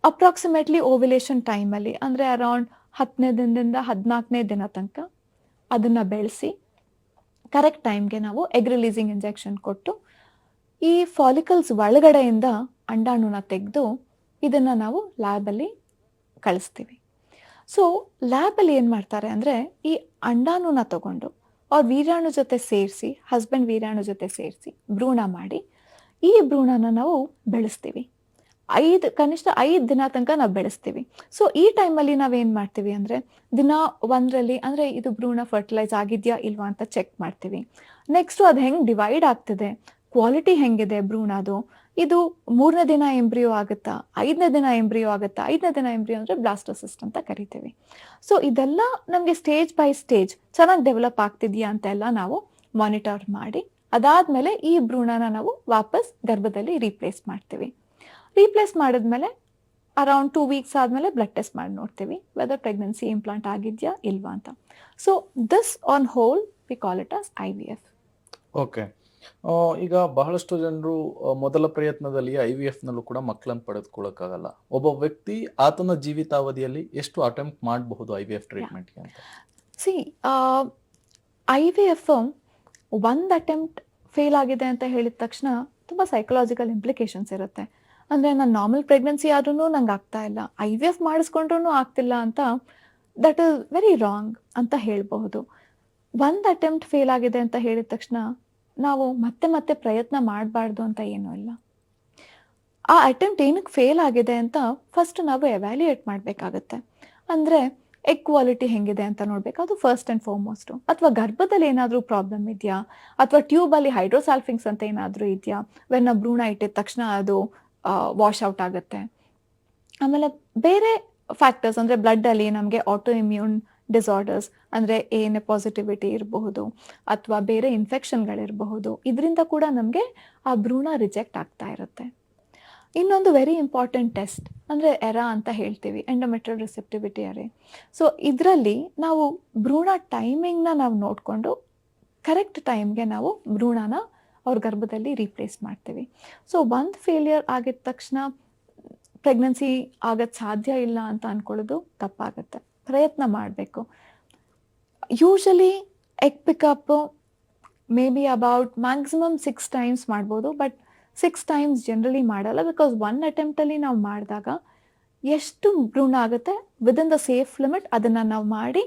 ಅಪ್ರಾಕ್ಸಿಮೇಟ್ಲಿ ಓವ್ಯುಲೇಷನ್ ಟೈಮಲ್ಲಿ ಅಂದರೆ ಅರೌಂಡ್ 10ನೇ ದಿನದಿಂದ 14ನೇ ದಿನ ತನಕ ಅದನ್ನು ಬೆಳೆಸಿ ಕರೆಕ್ಟ್ ಟೈಮ್ಗೆ ನಾವು ಎಗ್ ರಿಲೀಸಿಂಗ್ ಇಂಜೆಕ್ಷನ್ ಕೊಟ್ಟು ಈ ಫಾಲಿಕಲ್ಸ್ ಒಳಗಡೆಯಿಂದ ಅಂಡಾಣುನ ತೆಗೆದು ಇದನ್ನು ನಾವು ಲ್ಯಾಬಲ್ಲಿ ಕಳಿಸ್ತೀವಿ. ಸೊ ಲ್ಯಾಬಲ್ಲಿ ಏನು ಮಾಡ್ತಾರೆ ಅಂದರೆ, ಈ ಅಂಡಾಣುನ ತಗೊಂಡು ಅವ್ರ ವೀರ್ಯಾಣು ಜೊತೆ ಸೇರಿಸಿ, ಹಸ್ಬೆಂಡ್ ವೀರ್ಯಾಣು ಜೊತೆ ಸೇರಿಸಿ ಭ್ರೂಣ ಮಾಡಿ ಈ ಭ್ರೂಣನ ನಾವು ಬೆಳೆಸ್ತೀವಿ. ಕನಿಷ್ಠ 5 ದಿನ ತನಕ ನಾವು ಬೆಳೆಸ್ತೀವಿ. ಸೊ ಈ ಟೈಮಲ್ಲಿ ನಾವೇನು ಮಾಡ್ತೀವಿ ಅಂದರೆ, ದಿನ 1ರಲ್ಲಿ ಅಂದರೆ ಇದು ಭ್ರೂಣ ಫರ್ಟಿಲೈಸ್ ಆಗಿದೆಯಾ ಇಲ್ವಾ ಅಂತ ಚೆಕ್ ಮಾಡ್ತೀವಿ. ನೆಕ್ಸ್ಟು ಅದು ಹೆಂಗೆ ಡಿವೈಡ್ ಆಗ್ತಿದೆ, ಕ್ವಾಲಿಟಿ ಹೆಂಗಿದೆ ಭ್ರೂಣದು, ಇದು 3ನೇ ದಿನ ಎಂಬ್ರಿಯೋ ಆಗುತ್ತಾ, 5ನೇ ದಿನ ಎಂಬ್ರಿಯೋ ಆಗುತ್ತಾ. 5ನೇ ದಿನ ಎಂಬ್ರಿಯೋ ಅಂದರೆ ಬ್ಲಾಸ್ಟೋಸಿಸ್ಟ್ ಅಂತ ಕರಿತೀವಿ. ಸೊ ಇದೆಲ್ಲ ನಮಗೆ ಸ್ಟೇಜ್ ಬೈ ಸ್ಟೇಜ್ ಚೆನ್ನಾಗಿ ಡೆವಲಪ್ ಆಗ್ತಿದೆಯಾ ಅಂತೆಲ್ಲ ನಾವು ಮಾನಿಟರ್ ಮಾಡಿ, ಅದಾದಮೇಲೆ ಈ ಭ್ರೂಣನ ನಾವು ವಾಪಸ್ ಗರ್ಭದಲ್ಲಿ ರೀಪ್ಲೇಸ್ ಮಾಡ್ತೀವಿ. ರೀಪ್ಲೇಸ್ ಮಾಡಿದ್ಮೇಲೆ ಅರೌಂಡ್ 2 ವೀಕ್ಸ್ ಆದಮೇಲೆ ಬ್ಲಡ್ ಟೆಸ್ಟ್ ಮಾಡಿ ನೋಡ್ತೀವಿ ವೆದರ್ ಪ್ರೆಗ್ನೆನ್ಸಿ ಇಂಪ್ಲಾಂಟ್ ಆಗಿದೆಯಾ ಇಲ್ವಾ ಅಂತ. So this on whole we call it as IVF. Okay. ಈಗ ಬಹಳಷ್ಟು ಜನರು ಮೊದಲ ಪ್ರಯತ್ನದಲ್ಲಿ IVF-ನಲ್ಲೂ ಕೂಡ ಮಕ್ಕಳನ್ನು ಪಡೆದುಕೊಳ್ಳೋಕ್ಕಾಗಲ್ಲ. ಒಬ್ಬ ವ್ಯಕ್ತಿ ಆತನ ಜೀವಿತಾವಧಿಯಲ್ಲಿ ಎಷ್ಟು ಅಟೆಂಪ್ಟ್ ಮಾಡಬಹುದು IVF ಟ್ರೀಟ್ಮೆಂಟ್ಗೆ ಅಂತ? ಸಿ, IVF ಒಂದು ಅಟೆಂಪ್ಟ್ ಫೇಲ್ ಆಗಿದೆ ಅಂತ ಹೇಳಿದ ತಕ್ಷಣ ತುಂಬ ಸೈಕಲಾಜಿಕಲ್ ಇಂಪ್ಲಿಕೇಶನ್ಸ್ ಇರುತ್ತೆ. ಅಂದರೆ ನಾನು ನಾರ್ಮಲ್ ಪ್ರೆಗ್ನೆನ್ಸಿ ಆದ್ರೂ ನಂಗೆ ಆಗ್ತಾ ಇಲ್ಲ, IVF ಮಾಡಿಸ್ಕೊಂಡ್ರೂ ಆಗ್ತಿಲ್ಲ ಅಂತ, ದಟ್ ಈಸ್ ವೆರಿ ರಾಂಗ್ ಅಂತ ಹೇಳ್ಬಹುದು. ಒಂದು ಅಟೆಂಪ್ಟ್ ಫೇಲ್ ಆಗಿದೆ ಅಂತ ಹೇಳಿದ ತಕ್ಷಣ ನಾವು ಮತ್ತೆ ಮತ್ತೆ ಪ್ರಯತ್ನ ಮಾಡಬಾರ್ದು ಅಂತ ಏನೂ ಇಲ್ಲ. ಆ ಅಟೆಂಪ್ಟ್ ಏನಕ್ಕೆ ಫೇಲ್ ಆಗಿದೆ ಅಂತ ಫಸ್ಟ್ ನಾವು ಎವ್ಯಾಲ್ಯೂಯೇಟ್ ಮಾಡಬೇಕಾಗತ್ತೆ. ಅಂದರೆ ಎಗ್ ಕ್ವಾಲಿಟಿ ಹೆಂಗಿದೆ ಅಂತ ನೋಡಬೇಕು, ಅದು ಫಸ್ಟ್ ಆ್ಯಂಡ್ ಫಾರ್ಮೋಸ್ಟು. ಅಥವಾ ಗರ್ಭದಲ್ಲಿ ಏನಾದರೂ ಪ್ರಾಬ್ಲಮ್ ಇದೆಯಾ, ಅಥವಾ ಟ್ಯೂಬಲ್ಲಿ ಹೈಡ್ರೋಸಾಲ್ಫಿಂಗ್ಸ್ ಅಂತ ಏನಾದರೂ ಇದೆಯಾ, ವೆನ್ ಭ್ರೂಣ ಇಟ್ಟಿದ ತಕ್ಷಣ ಅದು ವಾಶ್ ಔಟ್ ಆಗುತ್ತೆ. ಆಮೇಲೆ ಬೇರೆ ಫ್ಯಾಕ್ಟರ್ಸ್ ಅಂದರೆ ಬ್ಲಡ್ಡಲ್ಲಿ ನಮಗೆ ಆಟೋ ಇಮ್ಯೂನ್ ಡಿಸಾರ್ಡರ್ಸ್ ಅಂದರೆ ANA ಪಾಸಿಟಿವಿಟಿ ಇರಬಹುದು, ಅಥವಾ ಬೇರೆ ಇನ್ಫೆಕ್ಷನ್ಗಳಿರಬಹುದು. ಇದರಿಂದ ಕೂಡ ನಮಗೆ ಆ ಭ್ರೂಣ ರಿಜೆಕ್ಟ್ ಆಗ್ತಾ ಇರುತ್ತೆ. ಇನ್ನೊಂದು ವೆರಿ ಇಂಪಾರ್ಟೆಂಟ್ ಟೆಸ್ಟ್ ಅಂದರೆ ಎರಾ ಅಂತ ಹೇಳ್ತೀವಿ, ಎಂಡೋಮೆಟ್ರಿಯಲ್ ರಿಸೆಪ್ಟಿವಿಟಿ ಅರೇ. ಸೊ ಇದರಲ್ಲಿ ನಾವು ಭ್ರೂಣ ಟೈಮಿಂಗ್ನ ನಾವು ನೋಡಿಕೊಂಡು ಕರೆಕ್ಟ್ ಟೈಮ್ಗೆ ನಾವು ಭ್ರೂಣನ ಅವ್ರ ಗರ್ಭದಲ್ಲಿ ರೀಪ್ಲೇಸ್ ಮಾಡ್ತೀವಿ. ಸೊ ಒಂದು ಫೇಲಿಯರ್ ಆಗಿದ ತಕ್ಷಣ ಪ್ರೆಗ್ನೆನ್ಸಿ ಆಗೋದು ಸಾಧ್ಯ ಇಲ್ಲ ಅಂತ ಅಂದ್ಕೊಳ್ಳೋದು ತಪ್ಪಾಗುತ್ತೆ. ಪ್ರಯತ್ನ ಮಾಡಬೇಕು. Usually egg pickup may be about maximum 6 times ಮಾಡ್ಬೋದು, ಬಟ್ 6 ಟೈಮ್ಸ್ ಜನರಲಿ ಮಾಡಲ್ಲ. ಬಿಕಾಸ್ ಒನ್ ಅಟೆಂಪ್ಟಲ್ಲಿ ನಾವು ಮಾಡಿದಾಗ ಎಷ್ಟು ಭ್ರೂಣ ಆಗುತ್ತೆ ವಿದಿನ್ ದ ಸೇಫ್ ಲಿಮಿಟ್ ಅದನ್ನು ನಾವು ಮಾಡಿ,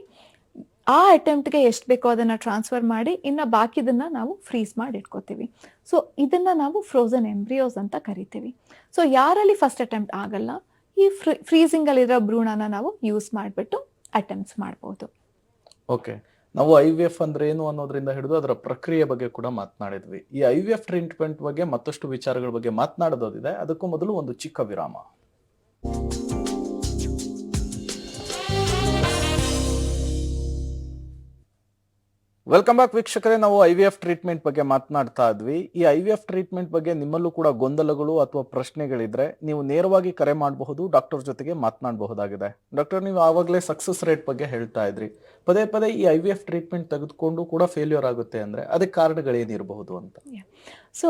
ಆ ಅಟೆಂಪ್ಟ್ಗೆ ಎಷ್ಟು ಬೇಕೋ ಅದನ್ನು ಟ್ರಾನ್ಸ್ಫರ್ ಮಾಡಿ, ಇನ್ನು ಬಾಕಿದನ್ನು ನಾವು ಫ್ರೀಸ್ ಮಾಡಿ ಇಟ್ಕೋತೀವಿ. ಸೊ ಇದನ್ನು ನಾವು ಫ್ರೋಝನ್ ಎಂಬ್ರಿಯೋಸ್ ಅಂತ ಕರಿತೀವಿ. ಸೊ ಯಾರಲ್ಲಿ ಫಸ್ಟ್ ಅಟೆಂಪ್ಟ್ ಆಗಲ್ಲ, ಈ ಫ್ರೀಸಿಂಗಲ್ಲಿರೋ ಭ್ರೂಣನ ನಾವು ಯೂಸ್ ಮಾಡಿಬಿಟ್ಟು ಅಟೆಂಪ್ಟ್ಸ್ ಮಾಡ್ಬೋದು. ಓಕೆ. ನಾವು IVF ಅಂದ್ರೆ ಏನು ಅನ್ನೋದ್ರಿಂದ ಹಿಡಿದು ಅದರ ಪ್ರಕ್ರಿಯೆ ಬಗ್ಗೆ ಕೂಡ ಮಾತನಾಡಿದ್ವಿ. ಈ IVF ಟ್ರೀಟ್ಮೆಂಟ್ ಬಗ್ಗೆ ಮತ್ತಷ್ಟು ವಿಚಾರಗಳ ಬಗ್ಗೆ ಮಾತನಾಡೋದಿದೆ. ಅದಕ್ಕೂ ಮೊದಲು ಒಂದು ಚಿಕ್ಕ ವಿರಾಮ. ವೆಲ್ಕಮ್ ಬ್ಯಾಕ್ ವೀಕ್ಷಕರೇ. ನಾವು IVF ಟ್ರೀಟ್ಮೆಂಟ್ ಬಗ್ಗೆ ಮಾತನಾಡ್ತಾ ಇದ್ವಿ. ಈ IVF ಟ್ರೀಟ್ಮೆಂಟ್ ಬಗ್ಗೆ ನಿಮ್ಮಲ್ಲೂ ಕೂಡ ಗೊಂದಲಗಳು ಅಥವಾ ಪ್ರಶ್ನೆಗಳಿದ್ರೆ ನೀವು ನೇರವಾಗಿ ಕರೆ ಮಾಡಬಹುದು, ಡಾಕ್ಟರ್ ಜೊತೆಗೆ ಮಾತನಾಡಬಹುದಾಗಿದೆ. ಡಾಕ್ಟರ್, ನೀವು ಆವಾಗಲೇ ಸಕ್ಸಸ್ ರೇಟ್ ಬಗ್ಗೆ ಹೇಳ್ತಾ ಇದ್ರಿ. ಪದೇ ಪದೇ ಈ IVF ಟ್ರೀಟ್ಮೆಂಟ್ ತೆಗೆದುಕೊಂಡು ಕೂಡ ಫೇಲ್ಯೂರ್ ಆಗುತ್ತೆ ಅಂದ್ರೆ ಅದಕ್ಕೆ ಕಾರಣಗಳೇನಿರಬಹುದು ಅಂತ? ಸೊ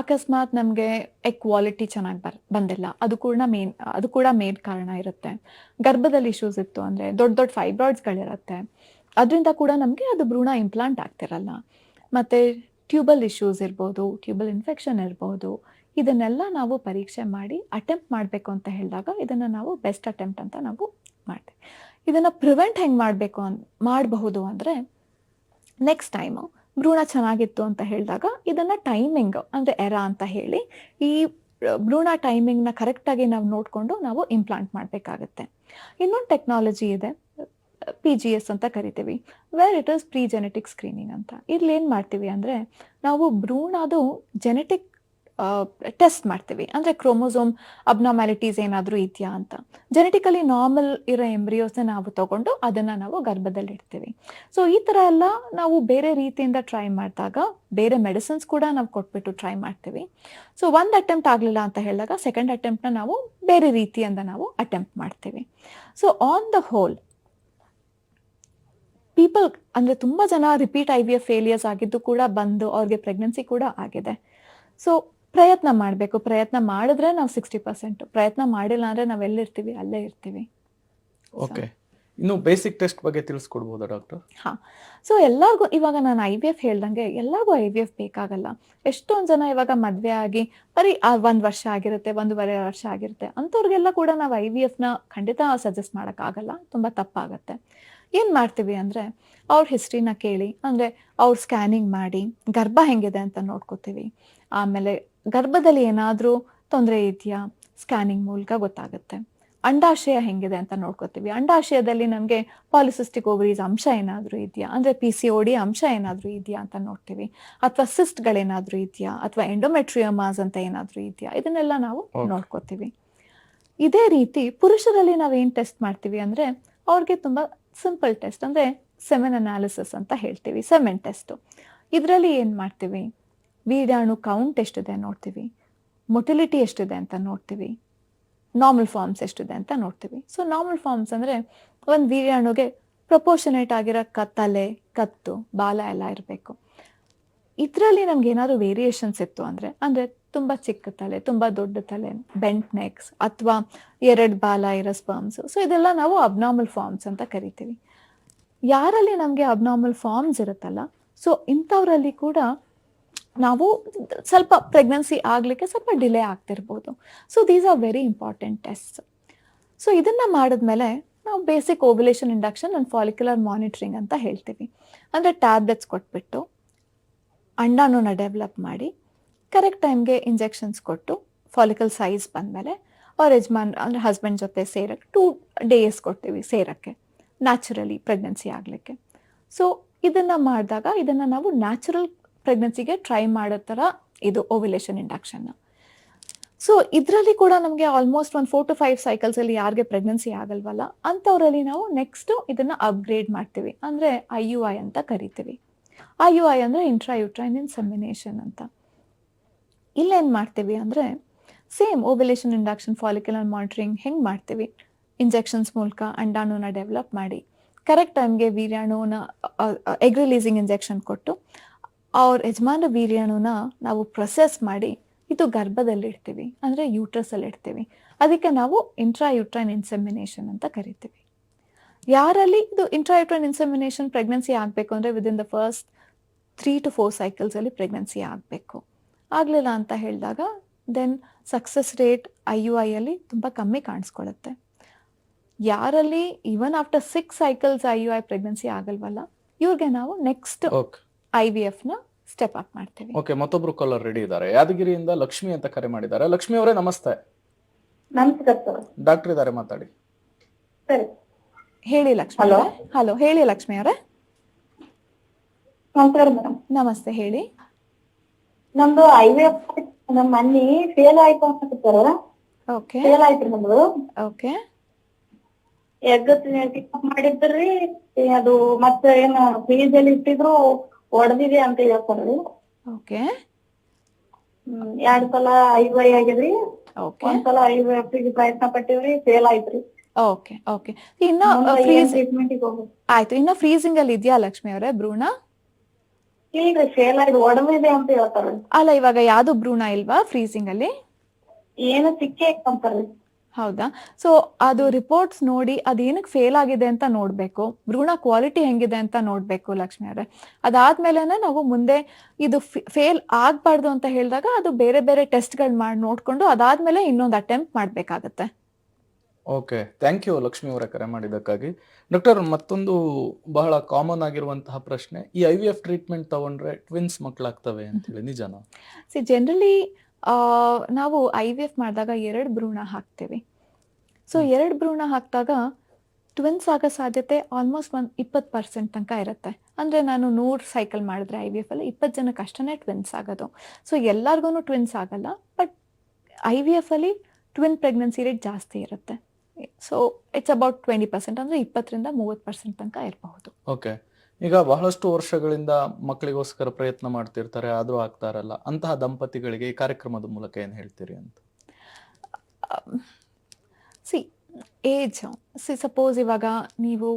ಅಕಸ್ಮಾತ್ ನಮಗೆ ಎಗ್ ಕ್ವಾಲಿಟಿ ಚೆನ್ನಾಗಿ ಬಂದಿಲ್ಲ, ಅದು ಕೂಡ ಮೇನ್ ಕಾರಣ ಇರುತ್ತೆ. ಗರ್ಭದಲ್ಲಿ ಇಶ್ಯೂಸ್ ಇತ್ತು ಅಂದ್ರೆ ದೊಡ್ಡ ದೊಡ್ಡ ಫೈಬ್ರಾಯ್ಡ್ಸ್ಗಳಿರುತ್ತೆ, ಅದರಿಂದ ಕೂಡ ನಮಗೆ ಅದು ಭ್ರೂಣ ಇಂಪ್ಲಾಂಟ್ ಆಗ್ತಿರಲ್ಲ. ಮತ್ತೆ ಟ್ಯೂಬಲ್ ಇಶ್ಯೂಸ್ ಇರ್ಬೋದು, ಟ್ಯೂಬಲ್ ಇನ್ಫೆಕ್ಷನ್ ಇರ್ಬೋದು. ಇದನ್ನೆಲ್ಲ ನಾವು ಪರೀಕ್ಷೆ ಮಾಡಿ ಅಟೆಂಪ್ಟ್ ಮಾಡಬೇಕು ಅಂತ ಹೇಳಿದಾಗ ಇದನ್ನು ನಾವು ಬೆಸ್ಟ್ ಅಟೆಂಪ್ಟ್ ಅಂತ ನಾವು ಮಾಡ್ತೀವಿ. ಇದನ್ನು ಪ್ರಿವೆಂಟ್ ಹೆಂಗೆ ಮಾಡಬಹುದು ಅಂದರೆ, ನೆಕ್ಸ್ಟ್ ಟೈಮು ಭ್ರೂಣ ಚೆನ್ನಾಗಿತ್ತು ಅಂತ ಹೇಳಿದಾಗ ಇದನ್ನು ಟೈಮಿಂಗ್ ಅಂದರೆ ಎರಾ ಅಂತ ಹೇಳಿ ಈ ಭ್ರೂಣ ಟೈಮಿಂಗ್ನ ಕರೆಕ್ಟಾಗಿ ನಾವು ನೋಡಿಕೊಂಡು ನಾವು ಇಂಪ್ಲಾಂಟ್ ಮಾಡಬೇಕಾಗತ್ತೆ. ಇನ್ನೊಂದು ಟೆಕ್ನಾಲಜಿ ಇದೆ, PGS ಅಂತ ಕರಿತೀವಿ, where it is pre genetic screening ಅಂತ. ಇಲ್ಲಿ ಏನು ಮಾಡ್ತೀವಿ ಅಂದರೆ ನಾವು ಭ್ರೂಣದು ಜೆನೆಟಿಕ್ ಟೆಸ್ಟ್ ಮಾಡ್ತೀವಿ. ಅಂದರೆ ಕ್ರೋಮೋಸೋಮ್ ಅಬ್ನಾರ್ಮ್ಯಾಲಿಟೀಸ್ ಏನಾದರೂ ಇದೆಯಾ ಅಂತ. ಜೆನೆಟಿಕಲಿ ನಾರ್ಮಲ್ ಇರೋ ಎಂಬ್ರಿಯೋಸ್ನ ನಾವು ತಗೊಂಡು ಅದನ್ನು ನಾವು ಗರ್ಭದಲ್ಲಿ ಇಡ್ತೀವಿ. ಸೊ ಈ ಥರ ಎಲ್ಲ ನಾವು ಬೇರೆ ರೀತಿಯಿಂದ ಟ್ರೈ ಮಾಡಿದಾಗ ಬೇರೆ ಮೆಡಿಸಿನ್ಸ್ ಕೂಡ ನಾವು ಕೊಟ್ಬಿಟ್ಟು ಟ್ರೈ ಮಾಡ್ತೀವಿ. ಸೊ ಒಂದು ಅಟೆಂಪ್ಟ್ ಆಗಲಿಲ್ಲ ಅಂತ ಹೇಳಿದಾಗ ಸೆಕೆಂಡ್ ಅಟೆಂಪ್ಟ್ನ ನಾವು ಬೇರೆ ರೀತಿಯಿಂದ ನಾವು ಅಟೆಂಪ್ಟ್ ಮಾಡ್ತೀವಿ. So on the whole people ಅಂದರೆ ತುಂಬ ಜನ ರಿಪೀಟ್ IVF ಫೇಲಿಯರ್ಸ್ ಆಗಿದ್ದು ಕೂಡ ಬಂದು ಅವ್ರಿಗೆ ಪ್ರೆಗ್ನೆನ್ಸಿ ಕೂಡ ಆಗಿದೆ. ಸೊ ಪ್ರಯತ್ನ ಮಾಡಬೇಕು. ಪ್ರಯತ್ನ ಮಾಡಿದ್ರೆ ನಾವು 60%, ಪ್ರಯತ್ನ ಮಾಡಿಲ್ಲ ಅಂದರೆ ನಾವು ಎಲ್ಲಿರ್ತೀವಿ ಅಲ್ಲೇ ಇರ್ತೀವಿ. ಓಕೆ, ಇನ್ನು ಬೇಸಿಕ್ ಟೆಸ್ಟ್ ಬಗ್ಗೆ ತಿಳಿಸ್ಕೊಡ್ಬೋದಾ ಡಾಕ್ಟರ್? ಹಾಂ, ಸೊ ಎಲ್ಲರಿಗೂ ಇವಾಗ ನಾನು IVF ಹೇಳ್ದಂಗೆ ಎಲ್ಲರಿಗೂ IVF ಬೇಕಾಗಲ್ಲ. ಎಷ್ಟೊಂದು ಜನ ಇವಾಗ ಮದುವೆ ಆಗಿ ಬರೀ 1 ವರ್ಷ ಆಗಿರುತ್ತೆ, 1.5 ವರ್ಷ ಆಗಿರುತ್ತೆ, ಅಂಥವ್ರಿಗೆಲ್ಲ ಕೂಡ ನಾವು IVFನ ಖಂಡಿತ ಸಜೆಸ್ಟ್ ಮಾಡೋಕ್ಕಾಗಲ್ಲ, ತುಂಬ ತಪ್ಪಾಗತ್ತೆ. ಏನು ಮಾಡ್ತೀವಿ ಅಂದರೆ ಅವ್ರ ಹಿಸ್ಟ್ರಿನ ಕೇಳಿ, ಅಂದರೆ ಅವ್ರ ಸ್ಕ್ಯಾನಿಂಗ್ ಮಾಡಿ ಗರ್ಭ ಹೆಂಗಿದೆ ಅಂತ ನೋಡ್ಕೋತೀವಿ. ಆಮೇಲೆ ಗರ್ಭದಲ್ಲಿ ಏನಾದರೂ ತೊಂದರೆ ಇದೆಯಾ ಸ್ಕ್ಯಾನಿಂಗ್ ಮೂಲಕ ಗೊತ್ತಾಗುತ್ತೆ. ಅಂಡಾಶಯ ಹೆಂಗಿದೆ ಅಂತ ನೋಡ್ಕೋತೀವಿ. ಅಂಡಾಶಯದಲ್ಲಿ ನಮಗೆ ಪಾಲಿಸಿಸ್ಟಿಕ್ ಓವರೀಸ್ ಅಂಶ ಏನಾದರೂ ಇದೆಯಾ, ಅಂದರೆ PCOD ಅಂಶ ಏನಾದರೂ ಇದೆಯಾ ಅಂತ ನೋಡ್ತೀವಿ. ಅಥವಾ ಸಿಸ್ಟ್ಗಳೇನಾದರೂ ಇದೆಯಾ, ಅಥವಾ ಎಂಡೋಮೆಟ್ರಿಯೋಮಾಸ್ ಅಂತ ಏನಾದರೂ ಇದೆಯಾ, ಇದನ್ನೆಲ್ಲ ನಾವು ನೋಡ್ಕೋತೀವಿ. ಇದೇ ರೀತಿ ಪುರುಷರಲ್ಲಿ ನಾವೇನು ಟೆಸ್ಟ್ ಮಾಡ್ತೀವಿ ಅಂದರೆ ಅವ್ರಿಗೆ ತುಂಬ ಸಿಂಪಲ್ ಟೆಸ್ಟ್, ಅಂದರೆ ಸೆಮೆನ್ ಅನಾಲಿಸಿಸ್ ಅಂತ ಹೇಳ್ತೀವಿ, ಸೆಮೆನ್ ಟೆಸ್ಟು. ಇದರಲ್ಲಿ ಏನು ಮಾಡ್ತೀವಿ, ವೀರ್ಯಾಣು ಕೌಂಟ್ ಎಷ್ಟಿದೆ ನೋಡ್ತೀವಿ, ಮೊಟಿಲಿಟಿ ಎಷ್ಟಿದೆ ಅಂತ ನೋಡ್ತೀವಿ, ನಾರ್ಮಲ್ ಫಾರ್ಮ್ಸ್ ಎಷ್ಟಿದೆ ಅಂತ ನೋಡ್ತೀವಿ. ಸೊ ನಾರ್ಮಲ್ ಫಾರ್ಮ್ಸ್ ಅಂದರೆ ಒಂದು ವೀರ್ಯಾಣುಗೆ ಪ್ರಪೋರ್ಷನೇಟ್ ಆಗಿರೋ ತಲೆ, ಕತ್ತು, ಬಾಲ ಎಲ್ಲ ಇರಬೇಕು. ಇದರಲ್ಲಿ ನಮ್ಗೆ ಏನಾದ್ರು ವೇರಿಯೇಷನ್ಸ್ ಇತ್ತು ಅಂದರೆ ತುಂಬ ಚಿಕ್ಕ ತಲೆ, ತುಂಬ ದೊಡ್ಡ ತಲೆ, ಬೆಂಟ್ ನೆಕ್ಸ್, ಅಥವಾ 2 ಬಾಲ ಇರೋ ಸ್ಪರ್ಮ್ಸ್, ಸೊ ಇದೆಲ್ಲ ನಾವು ಅಬ್ನಾರ್ಮಲ್ ಫಾರ್ಮ್ಸ್ ಅಂತ ಕರಿತೀವಿ. ಯಾರಲ್ಲಿ ನಮಗೆ ಅಬ್ನಾರ್ಮಲ್ ಫಾರ್ಮ್ಸ್ ಇರುತ್ತಲ್ಲ, ಸೊ ಇಂಥವರಲ್ಲಿ ಕೂಡ ನಾವು ಸ್ವಲ್ಪ ಪ್ರೆಗ್ನೆನ್ಸಿ ಆಗಲಿಕ್ಕೆ ಸ್ವಲ್ಪ ಡಿಲೇ ಆಗ್ತಿರ್ಬೋದು. So these are very important test. So ಇದನ್ನು ಮಾಡಿದ್ಮೇಲೆ ನಾವು basic ovulation induction and follicular monitoring ಅಂತ ಹೇಳ್ತೀವಿ. ಅಂದರೆ ಟ್ಯಾಬ್ಲೆಟ್ಸ್ ಕೊಟ್ಬಿಟ್ಟು ಅಂಡಾಣುನ ಡೆವಲಪ್ ಮಾಡಿ ಕರೆಕ್ಟ್ ಟೈಮ್ಗೆ ಇಂಜೆಕ್ಷನ್ಸ್ ಕೊಟ್ಟು ಫಾಲಿಕಲ್ ಸೈಜ್ ಬಂದಮೇಲೆ ಅವ್ರ ಯಜಮಾನ್ ಅಂದರೆ ಹಸ್ಬೆಂಡ್ ಜೊತೆ ಸೇರಕ್ಕೆ 2 days ಕೊಡ್ತೀವಿ ಸೇರಕ್ಕೆ, ನ್ಯಾಚುರಲಿ ಪ್ರೆಗ್ನೆನ್ಸಿ ಆಗಲಿಕ್ಕೆ. ಸೊ ಇದನ್ನು ಮಾಡಿದಾಗ ಇದನ್ನು ನಾವು ನ್ಯಾಚುರಲ್ ಪ್ರೆಗ್ನೆನ್ಸಿಗೆ ಟ್ರೈ ಮಾಡೋ ಥರ ಇದು ಓವ್ಯುಲೇಷನ್ ಇಂಡಕ್ಷನ್. ಸೊ ಇದರಲ್ಲಿ ಕೂಡ ನಮಗೆ ಆಲ್ಮೋಸ್ಟ್ ಒಂದು 4 to 5 ಸೈಕಲ್ಸಲ್ಲಿ ಯಾರಿಗೆ ಪ್ರೆಗ್ನೆನ್ಸಿ ಆಗಲ್ವಲ್ಲ ಅಂಥವರಲ್ಲಿ ನಾವು ನೆಕ್ಸ್ಟು ಇದನ್ನು ಅಪ್ಗ್ರೇಡ್ ಮಾಡ್ತೀವಿ, ಅಂದರೆ IUI ಅಂತ ಕರಿತೀವಿ. IUI ಅಂದರೆ ಇಂಟ್ರಾಯುಟ್ರೈನ್ ಇನ್ಸೆಮಿನೇಷನ್ ಅಂತ. ಇಲ್ಲೇನು ಮಾಡ್ತೀವಿ ಅಂದರೆ same ovulation induction follicular monitoring ಹೆಂಗೆ ಮಾಡ್ತೀವಿ, ಇಂಜೆಕ್ಷನ್ಸ್ ಮೂಲಕ ಅಂಡಾಣುನ ಡೆವಲಪ್ ಮಾಡಿ ಕರೆಕ್ಟ್ ಟೈಮ್ಗೆ ವೀರ್ಯಾಣುನ ಎಗ್ ರಿಲೀಸಿಂಗ್ ಇಂಜೆಕ್ಷನ್ ಕೊಟ್ಟು ಅವ್ರ ಯಜಮಾನ ವೀರ್ಯಾಣುನ ನಾವು ಪ್ರೊಸೆಸ್ ಮಾಡಿ ಇದು ಗರ್ಭದಲ್ಲಿ ಇಡ್ತೀವಿ, ಅಂದರೆ ಯೂಟ್ರಸಲ್ಲಿ ಇಡ್ತೀವಿ. ಅದಕ್ಕೆ ನಾವು ಇಂಟ್ರಾಯುಟ್ರೈನ್ ಇನ್ಸೆಮಿನೇಷನ್ ಅಂತ ಕರಿತೀವಿ. ಯಾರಲ್ಲಿ ಇದು ಇಂಟ್ರಾಯುಟ್ರೈನ್ ಇನ್ಸೆಮಿನೇಷನ್ ಪ್ರೆಗ್ನೆನ್ಸಿ ಆಗಬೇಕು ಅಂದರೆ ವಿದಿನ್ ದ ಫಸ್ಟ್ 3 to 4 ಸೈಕಲ್ಸಲ್ಲಿ ಪ್ರೆಗ್ನೆನ್ಸಿ ಆಗಬೇಕು. ಆಗಲಿಲ್ಲ ಅಂತ ಹೇಳಿದಾಗ ದೆನ್ ಸಕ್ಸಸ್ ರೇಟ್ IUIಯಲ್ಲಿ ತುಂಬ ಕಮ್ಮಿ ಕಾಣಿಸ್ಕೊಳ್ಳುತ್ತೆ. ಯಾರಲ್ಲಿ even after 6 cycles IUI pregnancy ಆಗಲ್ವಲ್ಲ ಇವ್ರಿಗೆ ನಾವು ನೆಕ್ಸ್ಟ್ IVFನ ಸ್ಟೆಪ್ ಅಪ್ ಮಾಡ್ತೀವಿ. ಓಕೆ, ಮತ್ತೊಬ್ರು ಕಾಲರ್ ರೆಡಿ ಇದ್ದಾರೆ. ಯಾದಗಿರಿಯಿಂದ ಲಕ್ಷ್ಮಿ ಅಂತ ಕರೆ ಮಾಡಿದ್ದಾರೆ. ಲಕ್ಷ್ಮಿ ಅವರೇ ನಮಸ್ತೆ. ನಮಸ್ಕಾರ ಸರ್. ಡಾಕ್ಟರ್ ಇದ್ದಾರೆ, ಮಾತಾಡಿ. ಸರಿ, ಹೇಳಿ ಲಕ್ಷ್ಮಿ ಅವರೇ. ಹಲೋ, ಹೇಳಿ ಲಕ್ಷ್ಮಿ ಅವರೇ. ನಮಸ್ಕಾರ ಮೇಡಮ್. ನಮಸ್ತೆ, ಹೇಳಿ. ನಮ್ದು IVF ನಮ್ಮ ಮನಿ ಫೇಲ್ ಆಯ್ತು ಅಂತ ಸರ್. ಓಕೆ ಫೇಲ್ ಆಯ್ತು ನಮ್ದು. ಓಕೆ ಎಗ್ ಟಿಕಪ್ ಮಾಡಿದ್ರಿ, ಅದು ಮತ್ತೆ ಏನ ಫ್ರೀಜ್ ಅಲ್ಲಿ ಇಟ್ಟಿದ್ರು ಒಡದಿದೆ ಅಂತ ಹೇಳ್ತಾರ್ರಿ. ಓಕೆ 2 ಸಲ IVI ಆಗಿದ್ರಿ. ಓಕೆ ಒಂದ್ಸಲ IVF ಗೆ ಪ್ರಯತ್ನ ಪಟ್ಟಿವ್ರಿ, ಫೇಲ್ ಆಯ್ತ್ರಿ. ಓಕೆ ಓಕೆ ಇನ್ನ ಮುಂದೆ ಏನ್ ಫ್ರೀಸ್ ಟ್ರೀಟ್ಮೆಂಟ್ ಹೋಗ್ಬೇಕು? ಆಯ್ತು, ಇನ್ನ ಫ್ರೀಸಿಂಗ್ ಅಲ್ಲಿ ಇದೆಯಾ ಲಕ್ಷ್ಮಿ ಅವರೇ ಭ್ರೂಣ? ಇಲ್ರಿ, ಫೇಲ್ ಆಯ್ತು, ಒಡದಿದೆ ಅಂತ ಹೇಳ್ತಾರ್ರಿ. ಅಲ್ಲ, ಇವಾಗ ಯಾವ್ದು ಭ್ರೂಣ ಇಲ್ವಾ ಫ್ರೀಸಿಂಗ್ ಅಲ್ಲಿ? ಏನು ಸಿಕ್ಕೇ ಅಂತಾರ್ರಿ. ಹೌದಾ? ಸೊ ಅದು ರಿಪೋರ್ಟ್ಸ್ ನೋಡಿ ಅದೇನಕ್ಕೆ ಫೇಲ್ ಆಗಿದೆ ಅಂತ ನೋಡ್ಬೇಕು, ಭ್ರೂಣ ಕ್ವಾಲಿಟಿ ಹೆಂಗಿದೆ ಅಂತ ನೋಡ್ಬೇಕು ಲಕ್ಷ್ಮಿ ಅವರೇ. ಅದಾದ್ಮೇಲೆನೆ ನಾವು ಮುಂದೆ ಇದು ಫೇಲ್ ಆಗ್ಬಾರ್ದು ಅಂತ ಹೇಳಿದಾಗ ಅದು ಬೇರೆ ಬೇರೆ ಟೆಸ್ಟ್ಗಳು ಮಾಡಿ ನೋಡ್ಕೊಂಡು ಅದಾದ್ಮೇಲೆ ಇನ್ನೊಂದು ಅಟೆಂಪ್ಟ್ ಮಾಡ್ಬೇಕಾಗತ್ತೆ. ಓಕೆ, ಥ್ಯಾಂಕ್ ಯು ಲಕ್ಷ್ಮಿ ಅವರ ಕರೆ ಮಾಡಿದ್ದಕ್ಕಾಗಿ. ಡಾಕ್ಟರ್, ಮತ್ತೊಂದು ಬಹಳ ಕಾಮನ್ ಆಗಿರುವಂತಹ ಪ್ರಶ್ನೆ, ಈ IVF ಟ್ರೀಟ್ಮೆಂಟ್ ತಗೊಂಡ್ರೆ ಟ್ವಿನ್ಸ್ ಮಕ್ಕಳಾಗ್ತವೆ ಅಂತ ಹೇಳಿ ನಿಜನಾ? ಜನರಲಿ ನಾವು IVF ಮಾಡಿದಾಗ 2 ಭ್ರೂಣ ಹಾಕ್ತೀವಿ. ಸೊ 2 ಭ್ರೂಣ ಹಾಕಿದಾಗ ಟ್ವಿನ್ಸ್ ಆಗೋ ಸಾಧ್ಯತೆ ಆಲ್ಮೋಸ್ಟ್ 20% ತನಕ ಇರುತ್ತೆ. ಅಂದ್ರೆ ನಾನು 100 ಸೈಕಲ್ ಮಾಡಿದ್ರೆ IVF ಅಲ್ಲಿ 20 ಜನಕ್ಕೆ ಅಷ್ಟೇ ಟ್ವಿನ್ಸ್ ಆಗೋದು. ಸೊ ಎಲ್ಲರಿಗೂ ಟ್ವಿನ್ಸ್ ಆಗಲ್ಲ, ಬಟ್ IVF ಅಲ್ಲಿ ಟ್ವಿನ್ ಪ್ರೆಗ್ನೆನ್ಸಿ ರೇಟ್ ಜಾಸ್ತಿ ಇರುತ್ತೆ. ಸೊ ಇಟ್ಸ್ ಅಬೌಟ್ 20%, ಅಂದ್ರೆ 20-30% ತನಕ ಇರಬಹುದು. ಓಕೆ, ಈಗ ಬಹಳಷ್ಟು ವರ್ಷಗಳಿಂದ ಮಕ್ಕಳಿಗೋಸ್ಕರ ಪ್ರಯತ್ನ ಮಾಡ್ತಿರ್ತಾರೆ, ಆದ್ರೂ ಆಗ್ತಾ ಇರಲ್ಲ ಅಂತಹ ದಂಪತಿಗಳಿಗೆ ಈ ಕಾರ್ಯಕ್ರಮದ ಮೂಲಕ ಏನ್ ಹೇಳ್ತೀರಿ ಅಂತ? ಏಜ್ ಸಪೋಸ್ ಇವಾಗ ನೀವು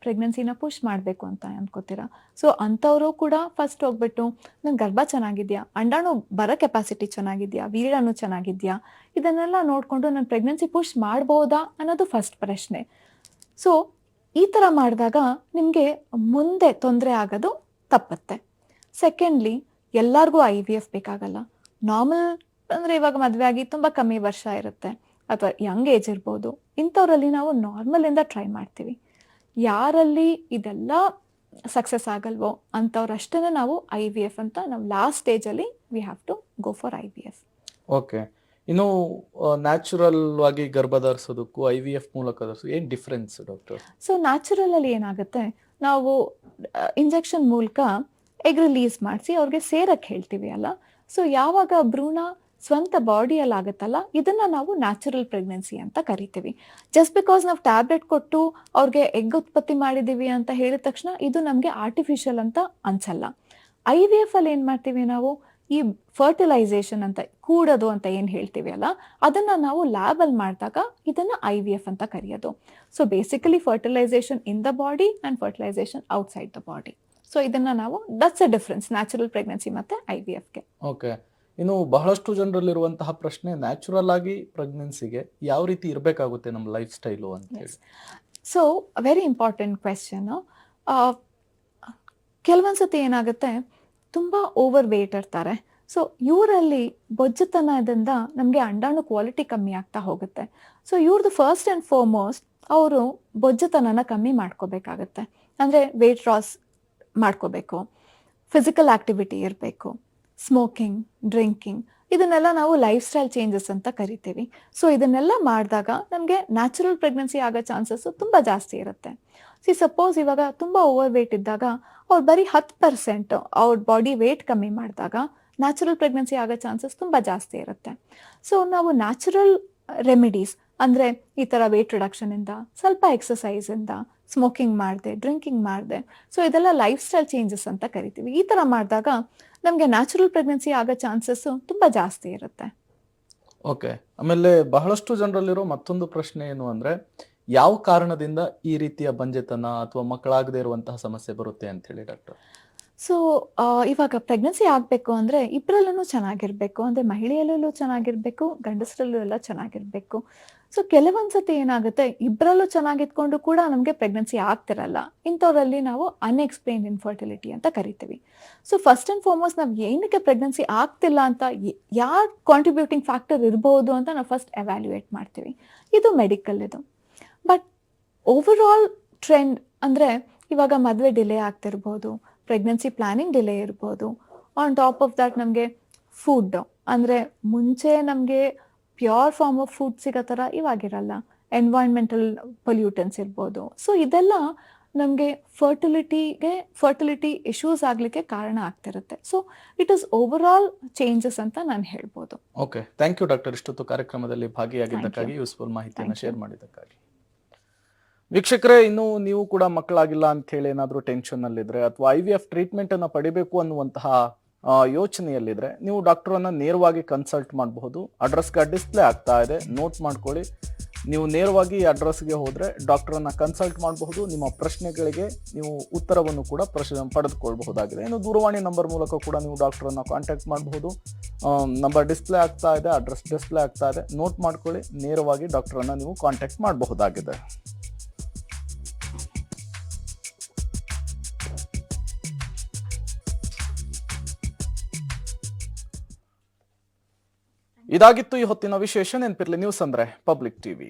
ಪ್ರೆಗ್ನೆನ್ಸಿನ ಪುಷ್ ಮಾಡಬೇಕು ಅಂತ ಅನ್ಕೋತೀರಾ. ಸೊ ಅಂಥವರು ಕೂಡ ಫಸ್ಟ್ ಹೋಗ್ಬಿಟ್ಟು ನನ್ನ ಗರ್ಭ ಚೆನ್ನಾಗಿದೆಯಾ, ಅಂಡಾಣು ಬರೋ ಕೆಪಾಸಿಟಿ ಚೆನ್ನಾಗಿದೆಯಾ, ವೀರ್ಯನೂ ಚೆನ್ನಾಗಿದೆಯಾ, ಇದನ್ನೆಲ್ಲ ನೋಡಿಕೊಂಡು ನಾನು ಪ್ರೆಗ್ನೆನ್ಸಿ ಪುಷ್ ಮಾಡ್ಬೋದಾ ಅನ್ನೋದು ಫಸ್ಟ್ ಪ್ರಶ್ನೆ. ಸೊ ಈ ಥರ ಮಾಡಿದಾಗ ನಿಮಗೆ ಮುಂದೆ ತೊಂದರೆ ಆಗೋದು ತಪ್ಪತ್ತೆ. ಸೆಕೆಂಡ್ಲಿ, ಎಲ್ಲರಿಗೂ IVF ಬೇಕಾಗಲ್ಲ. ನಾರ್ಮಲ್ ಅಂದರೆ ಇವಾಗ ಮದುವೆ ಆಗಿ ತುಂಬ ಕಮ್ಮಿ ವರ್ಷ ಇರುತ್ತೆ ಅಥವಾ ಯಂಗ್ ಏಜ್ ಇರ್ಬೋದು, ಇಂಥವ್ರಲ್ಲಿ ನಾವು ನಾರ್ಮಲಿಂದ ಟ್ರೈ ಮಾಡ್ತೀವಿ. ಯಾರಲ್ಲಿ ಇದೆಲ್ಲ ಸಕ್ಸಸ್ ಆಗಲ್ವೋ ಅಂಥವ್ರಷ್ಟೇ ನಾವು IVF ಅಂತ ನಾವು ಲಾಸ್ಟ್ ಸ್ಟೇಜಲ್ಲಿ we have to go for IVF. Okay, ಇನ್ನು ನ್ಯಾಚುರಲ್ ಆಗಿ ಗರ್ಭ ಧರಿಸೋದಕ್ಕೂ IVF ಮೂಲಕ ಧರಿಸೋದು ಏನ್ ಡಿಫ್ರೆನ್ಸ್ ಡಾಕ್ಟರ್? ಸೊ ನ್ಯಾಚುರಲ್ ಅಲ್ಲಿ ಏನಾಗುತ್ತೆ, ನಾವು ಇಂಜೆಕ್ಷನ್ ಮೂಲಕ ಎಗ್ ರಿಲೀಸ್ ಮಾಡಿಸಿ ಅವ್ರಿಗೆ ಸೇರಕ್ಕೆ ಹೇಳ್ತೀವಿ ಅಲ್ಲ. ಸೊ ಯಾವಾಗ ಭ್ರೂಣ ಸ್ವಂತ ಬಾಡಿಯಲ್ಲಿ ಆಗುತ್ತಲ್ಲ, ಇದನ್ನ ನಾವು ನ್ಯಾಚುರಲ್ ಪ್ರೆಗ್ನೆನ್ಸಿ ಅಂತ ಕರಿತೀವಿ. ಜಸ್ಟ್ ಬಿಕಾಸ್ ನಾವು ಟ್ಯಾಬ್ಲೆಟ್ ಕೊಟ್ಟು ಅವ್ರಿಗೆ ಎಗ್ ಉತ್ಪತ್ತಿ ಮಾಡಿದೀವಿ ಅಂತ ಹೇಳಿದ ತಕ್ಷಣ ಇದು ನಮಗೆ ಆರ್ಟಿಫಿಷಿಯಲ್ ಅಂತ ಅನ್ಸಲ್ಲ. IVF ಅಲ್ಲಿ ಏನ್ ಮಾಡ್ತೀವಿ ನಾವು, ಈ ಫರ್ಟಿಲೈಸೇಷನ್ ಅಂತ ಕೂಡೋದು ಅಂತ ಏನ್ ಹೇಳ್ತೀವಿ ಅಲ್ಲ, ಅದನ್ನ ನಾವು ಲ್ಯಾಬ್ ಅಲ್ಲಿ ಮಾಡಿದಾಗ ಇದನ್ನ IVF ಅಂತ ಕರೆಯೋದು. So basically fertilisation in the body and fertilisation outside the body. So ಇದನ್ನ ನಾವು, that's a difference natural pregnancy ಮತ್ತೆ IVFಗೆ. ಓಕೆ, ಇನ್ನು ಬಹಳಷ್ಟು ಜನರಲ್ಲಿರುವಂತಹ ಪ್ರಶ್ನೆ, ನ್ಯಾಚುರಲ್ ಆಗಿ ಪ್ರೆಗ್ನೆನ್ಸಿಗೆ ಯಾವ ರೀತಿ ಇರಬೇಕಾಗುತ್ತೆ ನಮ್ಮ ಲೈಫ್ ಸ್ಟೈಲು ಅಂತ ಹೇಳಿ. So very important question. ಕೆಲವೊಂದ್ಸತಿ ಏನಾಗುತ್ತೆ, ತುಂಬ ಓವರ್ ವೇಟ್ ಇರ್ತಾರೆ. ಸೊ ಇವರಲ್ಲಿ ಬೊಜ್ಜುತನದಿಂದ ನಮಗೆ ಅಂಡಾಣು ಕ್ವಾಲಿಟಿ ಕಮ್ಮಿ ಆಗ್ತಾ ಹೋಗುತ್ತೆ. ಸೊ ಇವ್ರದ್ದು ಫಸ್ಟ್ ಆ್ಯಂಡ್ ಫಾರ್ಮೋಸ್ಟ್ ಅವರು ಬೊಜ್ಜುತನನ ಕಮ್ಮಿ ಮಾಡ್ಕೋಬೇಕಾಗತ್ತೆ. ಅಂದರೆ ವೇಟ್ ಲಾಸ್ ಮಾಡ್ಕೋಬೇಕು, ಫಿಸಿಕಲ್ ಆಕ್ಟಿವಿಟಿ ಇರಬೇಕು, ಸ್ಮೋಕಿಂಗ್, ಡ್ರಿಂಕಿಂಗ್, ಇದನ್ನೆಲ್ಲ ನಾವು ಲೈಫ್ ಸ್ಟೈಲ್ ಚೇಂಜಸ್ ಅಂತ ಕರಿತೀವಿ. ಸೊ ಇದನ್ನೆಲ್ಲ ಮಾಡಿದಾಗ ನಮಗೆ ನ್ಯಾಚುರಲ್ ಪ್ರೆಗ್ನೆನ್ಸಿ ಆಗೋ ಚಾನ್ಸಸ್ ತುಂಬ ಜಾಸ್ತಿ ಇರುತ್ತೆ. ಸಪೋಸ್ ಇವಾಗ ತುಂಬ ಓವರ್ ವೇಟ್ ಇದ್ದಾಗ ಅವ್ರು ಬರೀ 10% ಅವ್ರ ಬಾಡಿ ವೇಟ್ ಕಮ್ಮಿ ಮಾಡಿದಾಗ ನ್ಯಾಚುರಲ್ ಪ್ರೆಗ್ನೆನ್ಸಿ ಆಗೋ ಚಾನ್ಸಸ್ ತುಂಬ ಜಾಸ್ತಿ ಇರುತ್ತೆ. ಸೊ ನಾವು ನ್ಯಾಚುರಲ್ ರೆಮಿಡೀಸ್ ಅಂದರೆ ಈ ಥರ ವೇಟ್ ರಿಡಕ್ಷನಿಂದ, ಸ್ವಲ್ಪ ಎಕ್ಸಸೈಸಿಂದ, ಸ್ಮೋಕಿಂಗ್ ಮಾಡಿದೆ, ಡ್ರಿಂಕಿಂಗ್ ಮಾಡಿದೆ, ಸೊ ಇದೆಲ್ಲ ಲೈಫ್ ಸ್ಟೈಲ್ ಚೇಂಜಸ್ ಅಂತ ಕರಿತೀವಿ. ಈ ಥರ ಮಾಡಿದಾಗ ನಮಗೆ ನ್ಯಾಚುರಲ್ ಪ್ರೆಗ್ನೆನ್ಸಿ ಆಗೋ ಚಾನ್ಸಸ್ ತುಂಬ ಜಾಸ್ತಿ ಇರುತ್ತೆ. ಓಕೆ, ಆಮೇಲೆ ಬಹಳಷ್ಟು ಜನರಲ್ಲಿರೋ ಮತ್ತೊಂದು ಪ್ರಶ್ನೆ ಏನು ಅಂದ್ರೆ, ಯಾವ ಕಾರಣದಿಂದ ಈ ರೀತಿಯ ಬಂಜೆತನ ಅಥವಾ ಮಕ್ಕಳಾಗದೇ ಇರುವಂತಹ ಸಮಸ್ಯೆ ಬರುತ್ತೆ ಅಂತ ಹೇಳಿ ಡಾಕ್ಟರ್? ಸೊ ಇವಾಗ ಪ್ರೆಗ್ನೆನ್ಸಿ ಆಗಬೇಕು ಅಂದರೆ ಇಬ್ಬರಲ್ಲೂ ಚೆನ್ನಾಗಿರಬೇಕು, ಅಂದರೆ ಮಹಿಳೆಯಲ್ಲೂ ಚೆನ್ನಾಗಿರಬೇಕು, ಗಂಡಸರಲ್ಲೂ ಎಲ್ಲ ಚೆನ್ನಾಗಿರಬೇಕು. ಸೊ ಕೆಲವೊಂದ್ಸತಿ ಏನಾಗುತ್ತೆ, ಇಬ್ಬರಲ್ಲೂ ಚೆನ್ನಾಗಿದ್ಕೊಂಡು ಕೂಡ ನಮಗೆ ಪ್ರೆಗ್ನೆನ್ಸಿ ಆಗ್ತಿರಲ್ಲ. ಇಂಥವರಲ್ಲಿ ನಾವು ಅನ್ಎಕ್ಸ್ಪ್ಲೇನ್ಡ್ ಇನ್ಫರ್ಟಿಲಿಟಿ ಅಂತ ಕರಿತೀವಿ. ಸೊ ಫಸ್ಟ್ ಆ್ಯಂಡ್ ಫಾರ್ಮೋಸ್ಟ್ ನಾವು ಏನಕ್ಕೆ ಪ್ರೆಗ್ನೆನ್ಸಿ ಆಗ್ತಿಲ್ಲ ಅಂತ, ಯಾರು ಕಾಂಟ್ರಿಬ್ಯೂಟಿಂಗ್ ಫ್ಯಾಕ್ಟರ್ ಇರ್ಬೋದು ಅಂತ ನಾವು ಫಸ್ಟ್ ಎವ್ಯಾಲ್ಯೂಯೇಟ್ ಮಾಡ್ತೀವಿ. ಇದು ಮೆಡಿಕಲ್ ಇದು. ಬಟ್ ಓವರ್ ಆಲ್ ಟ್ರೆಂಡ್ ಅಂದರೆ ಇವಾಗ ಮದುವೆ ಡಿಲೇ ಆಗ್ತಿರ್ಬೋದು, ಪ್ರೆಗ್ನೆನ್ಸಿ ಪ್ಲಾನಿಂಗ್ ಡಿಲೇ ಇರ್ಬೋದು. ಆನ್ ಟಾಪ್ ಆಫ್ ದ್ಯಾಟ್ ನಮಗೆ ಫುಡ್ ಅಂದರೆ ಮುಂಚೆ ನಮಗೆ ಪ್ಯೂರ್ ಫಾರ್ಮ್ ಆಫ್ ಫುಡ್ ಸಿಗೋ ಥರ ಇವಾಗಿರಲ್ಲ, ಎನ್ವೈರ್ನ್ಮೆಂಟಲ್ ಪೊಲ್ಯೂಟನ್ಸ್ ಇರ್ಬೋದು. ಸೊ ಇದೆಲ್ಲ ನಮಗೆ ಫರ್ಟಿಲಿಟಿ ಇಶ್ಯೂಸ್ ಆಗಲಿಕ್ಕೆ ಕಾರಣ ಆಗ್ತಿರುತ್ತೆ. So it is over all changes ಅಂತ ನಾನು ಹೇಳ್ಬೋದು. ಓಕೆ, ಥ್ಯಾಂಕ್ ಯು ಡಾಕ್ಟರ್, ಇಷ್ಟೊತ್ತು ಕಾರ್ಯಕ್ರಮದಲ್ಲಿ ಭಾಗಿಯಾಗಿದ್ದಕ್ಕಾಗಿ, ಯೂಸ್ಫುಲ್ ಮಾಹಿತಿಯನ್ನು ಶೇರ್ ಮಾಡಿದ್ದಕ್ಕಾಗಿ. ವೀಕ್ಷಕರೇ, ಇನ್ನು ನೀವು ಕೂಡ ಮಕ್ಕಳಾಗಿಲ್ಲ ಅಂತ ಹೇಳಿ ಏನಾದರೂ ಟೆನ್ಷನ್ ಅಲ್ಲಿದ್ರೆ ಅಥವಾ IVF ಟ್ರೀಟ್ಮೆಂಟ್ ಅನ್ನ ಪಡಿಬೇಕು ಅನ್ನುವಂತಹ ಯೋಚನೆಯಲ್ಲಿದ್ರೆ ನೀವು ಡಾಕ್ಟರನ್ನ ನೇರವಾಗಿ ಕನ್ಸಲ್ಟ್ ಮಾಡಬಹುದು. ಅಡ್ರೆಸ್ ಡಿಸ್ಪ್ಲೇ ಆಗ್ತಾ ಇದೆ, ನೋಟ್ ಮಾಡ್ಕೊಳ್ಳಿ. ನೀವು ನೇರವಾಗಿ ಈ ಅಡ್ರೆಸ್ಗೆ ಹೋದ್ರೆ ಡಾಕ್ಟರನ್ನ ಕನ್ಸಲ್ಟ್ ಮಾಡಬಹುದು. ನಿಮ್ಮ ಪ್ರಶ್ನೆಗಳಿಗೆ ನೀವು ಉತ್ತರವನ್ನು ಕೂಡ ಪಡೆದುಕೊಳ್ಬಹುದಾಗಿದೆ. ಇನ್ನು ದೂರವಾಣಿ ನಂಬರ್ ಮೂಲಕ ಕೂಡ ನೀವು ಡಾಕ್ಟರನ್ನ ಕಾಂಟ್ಯಾಕ್ಟ್ ಮಾಡಬಹುದು. ನಂಬರ್ ಡಿಸ್ಪ್ಲೇ ಆಗ್ತಾ ಇದೆ, ಅಡ್ರೆಸ್ ಡಿಸ್ಪ್ಲೇ ಆಗ್ತಾ ಇದೆ, ನೋಟ್ ಮಾಡ್ಕೊಳ್ಳಿ. ನೇರವಾಗಿ ಡಾಕ್ಟರನ್ನ ನೀವು ಕಾಂಟ್ಯಾಕ್ಟ್ ಮಾಡಬಹುದಾಗಿದೆ. ಇದಾಗಿತ್ತು ಈ ಹೊತ್ತಿನ ವಿಶೇಷ. ನೆನಪಿರ್ಲಿ, ನ್ಯೂಸ್ ಅಂದ್ರೆ ಪಬ್ಲಿಕ್ ಟಿವಿ.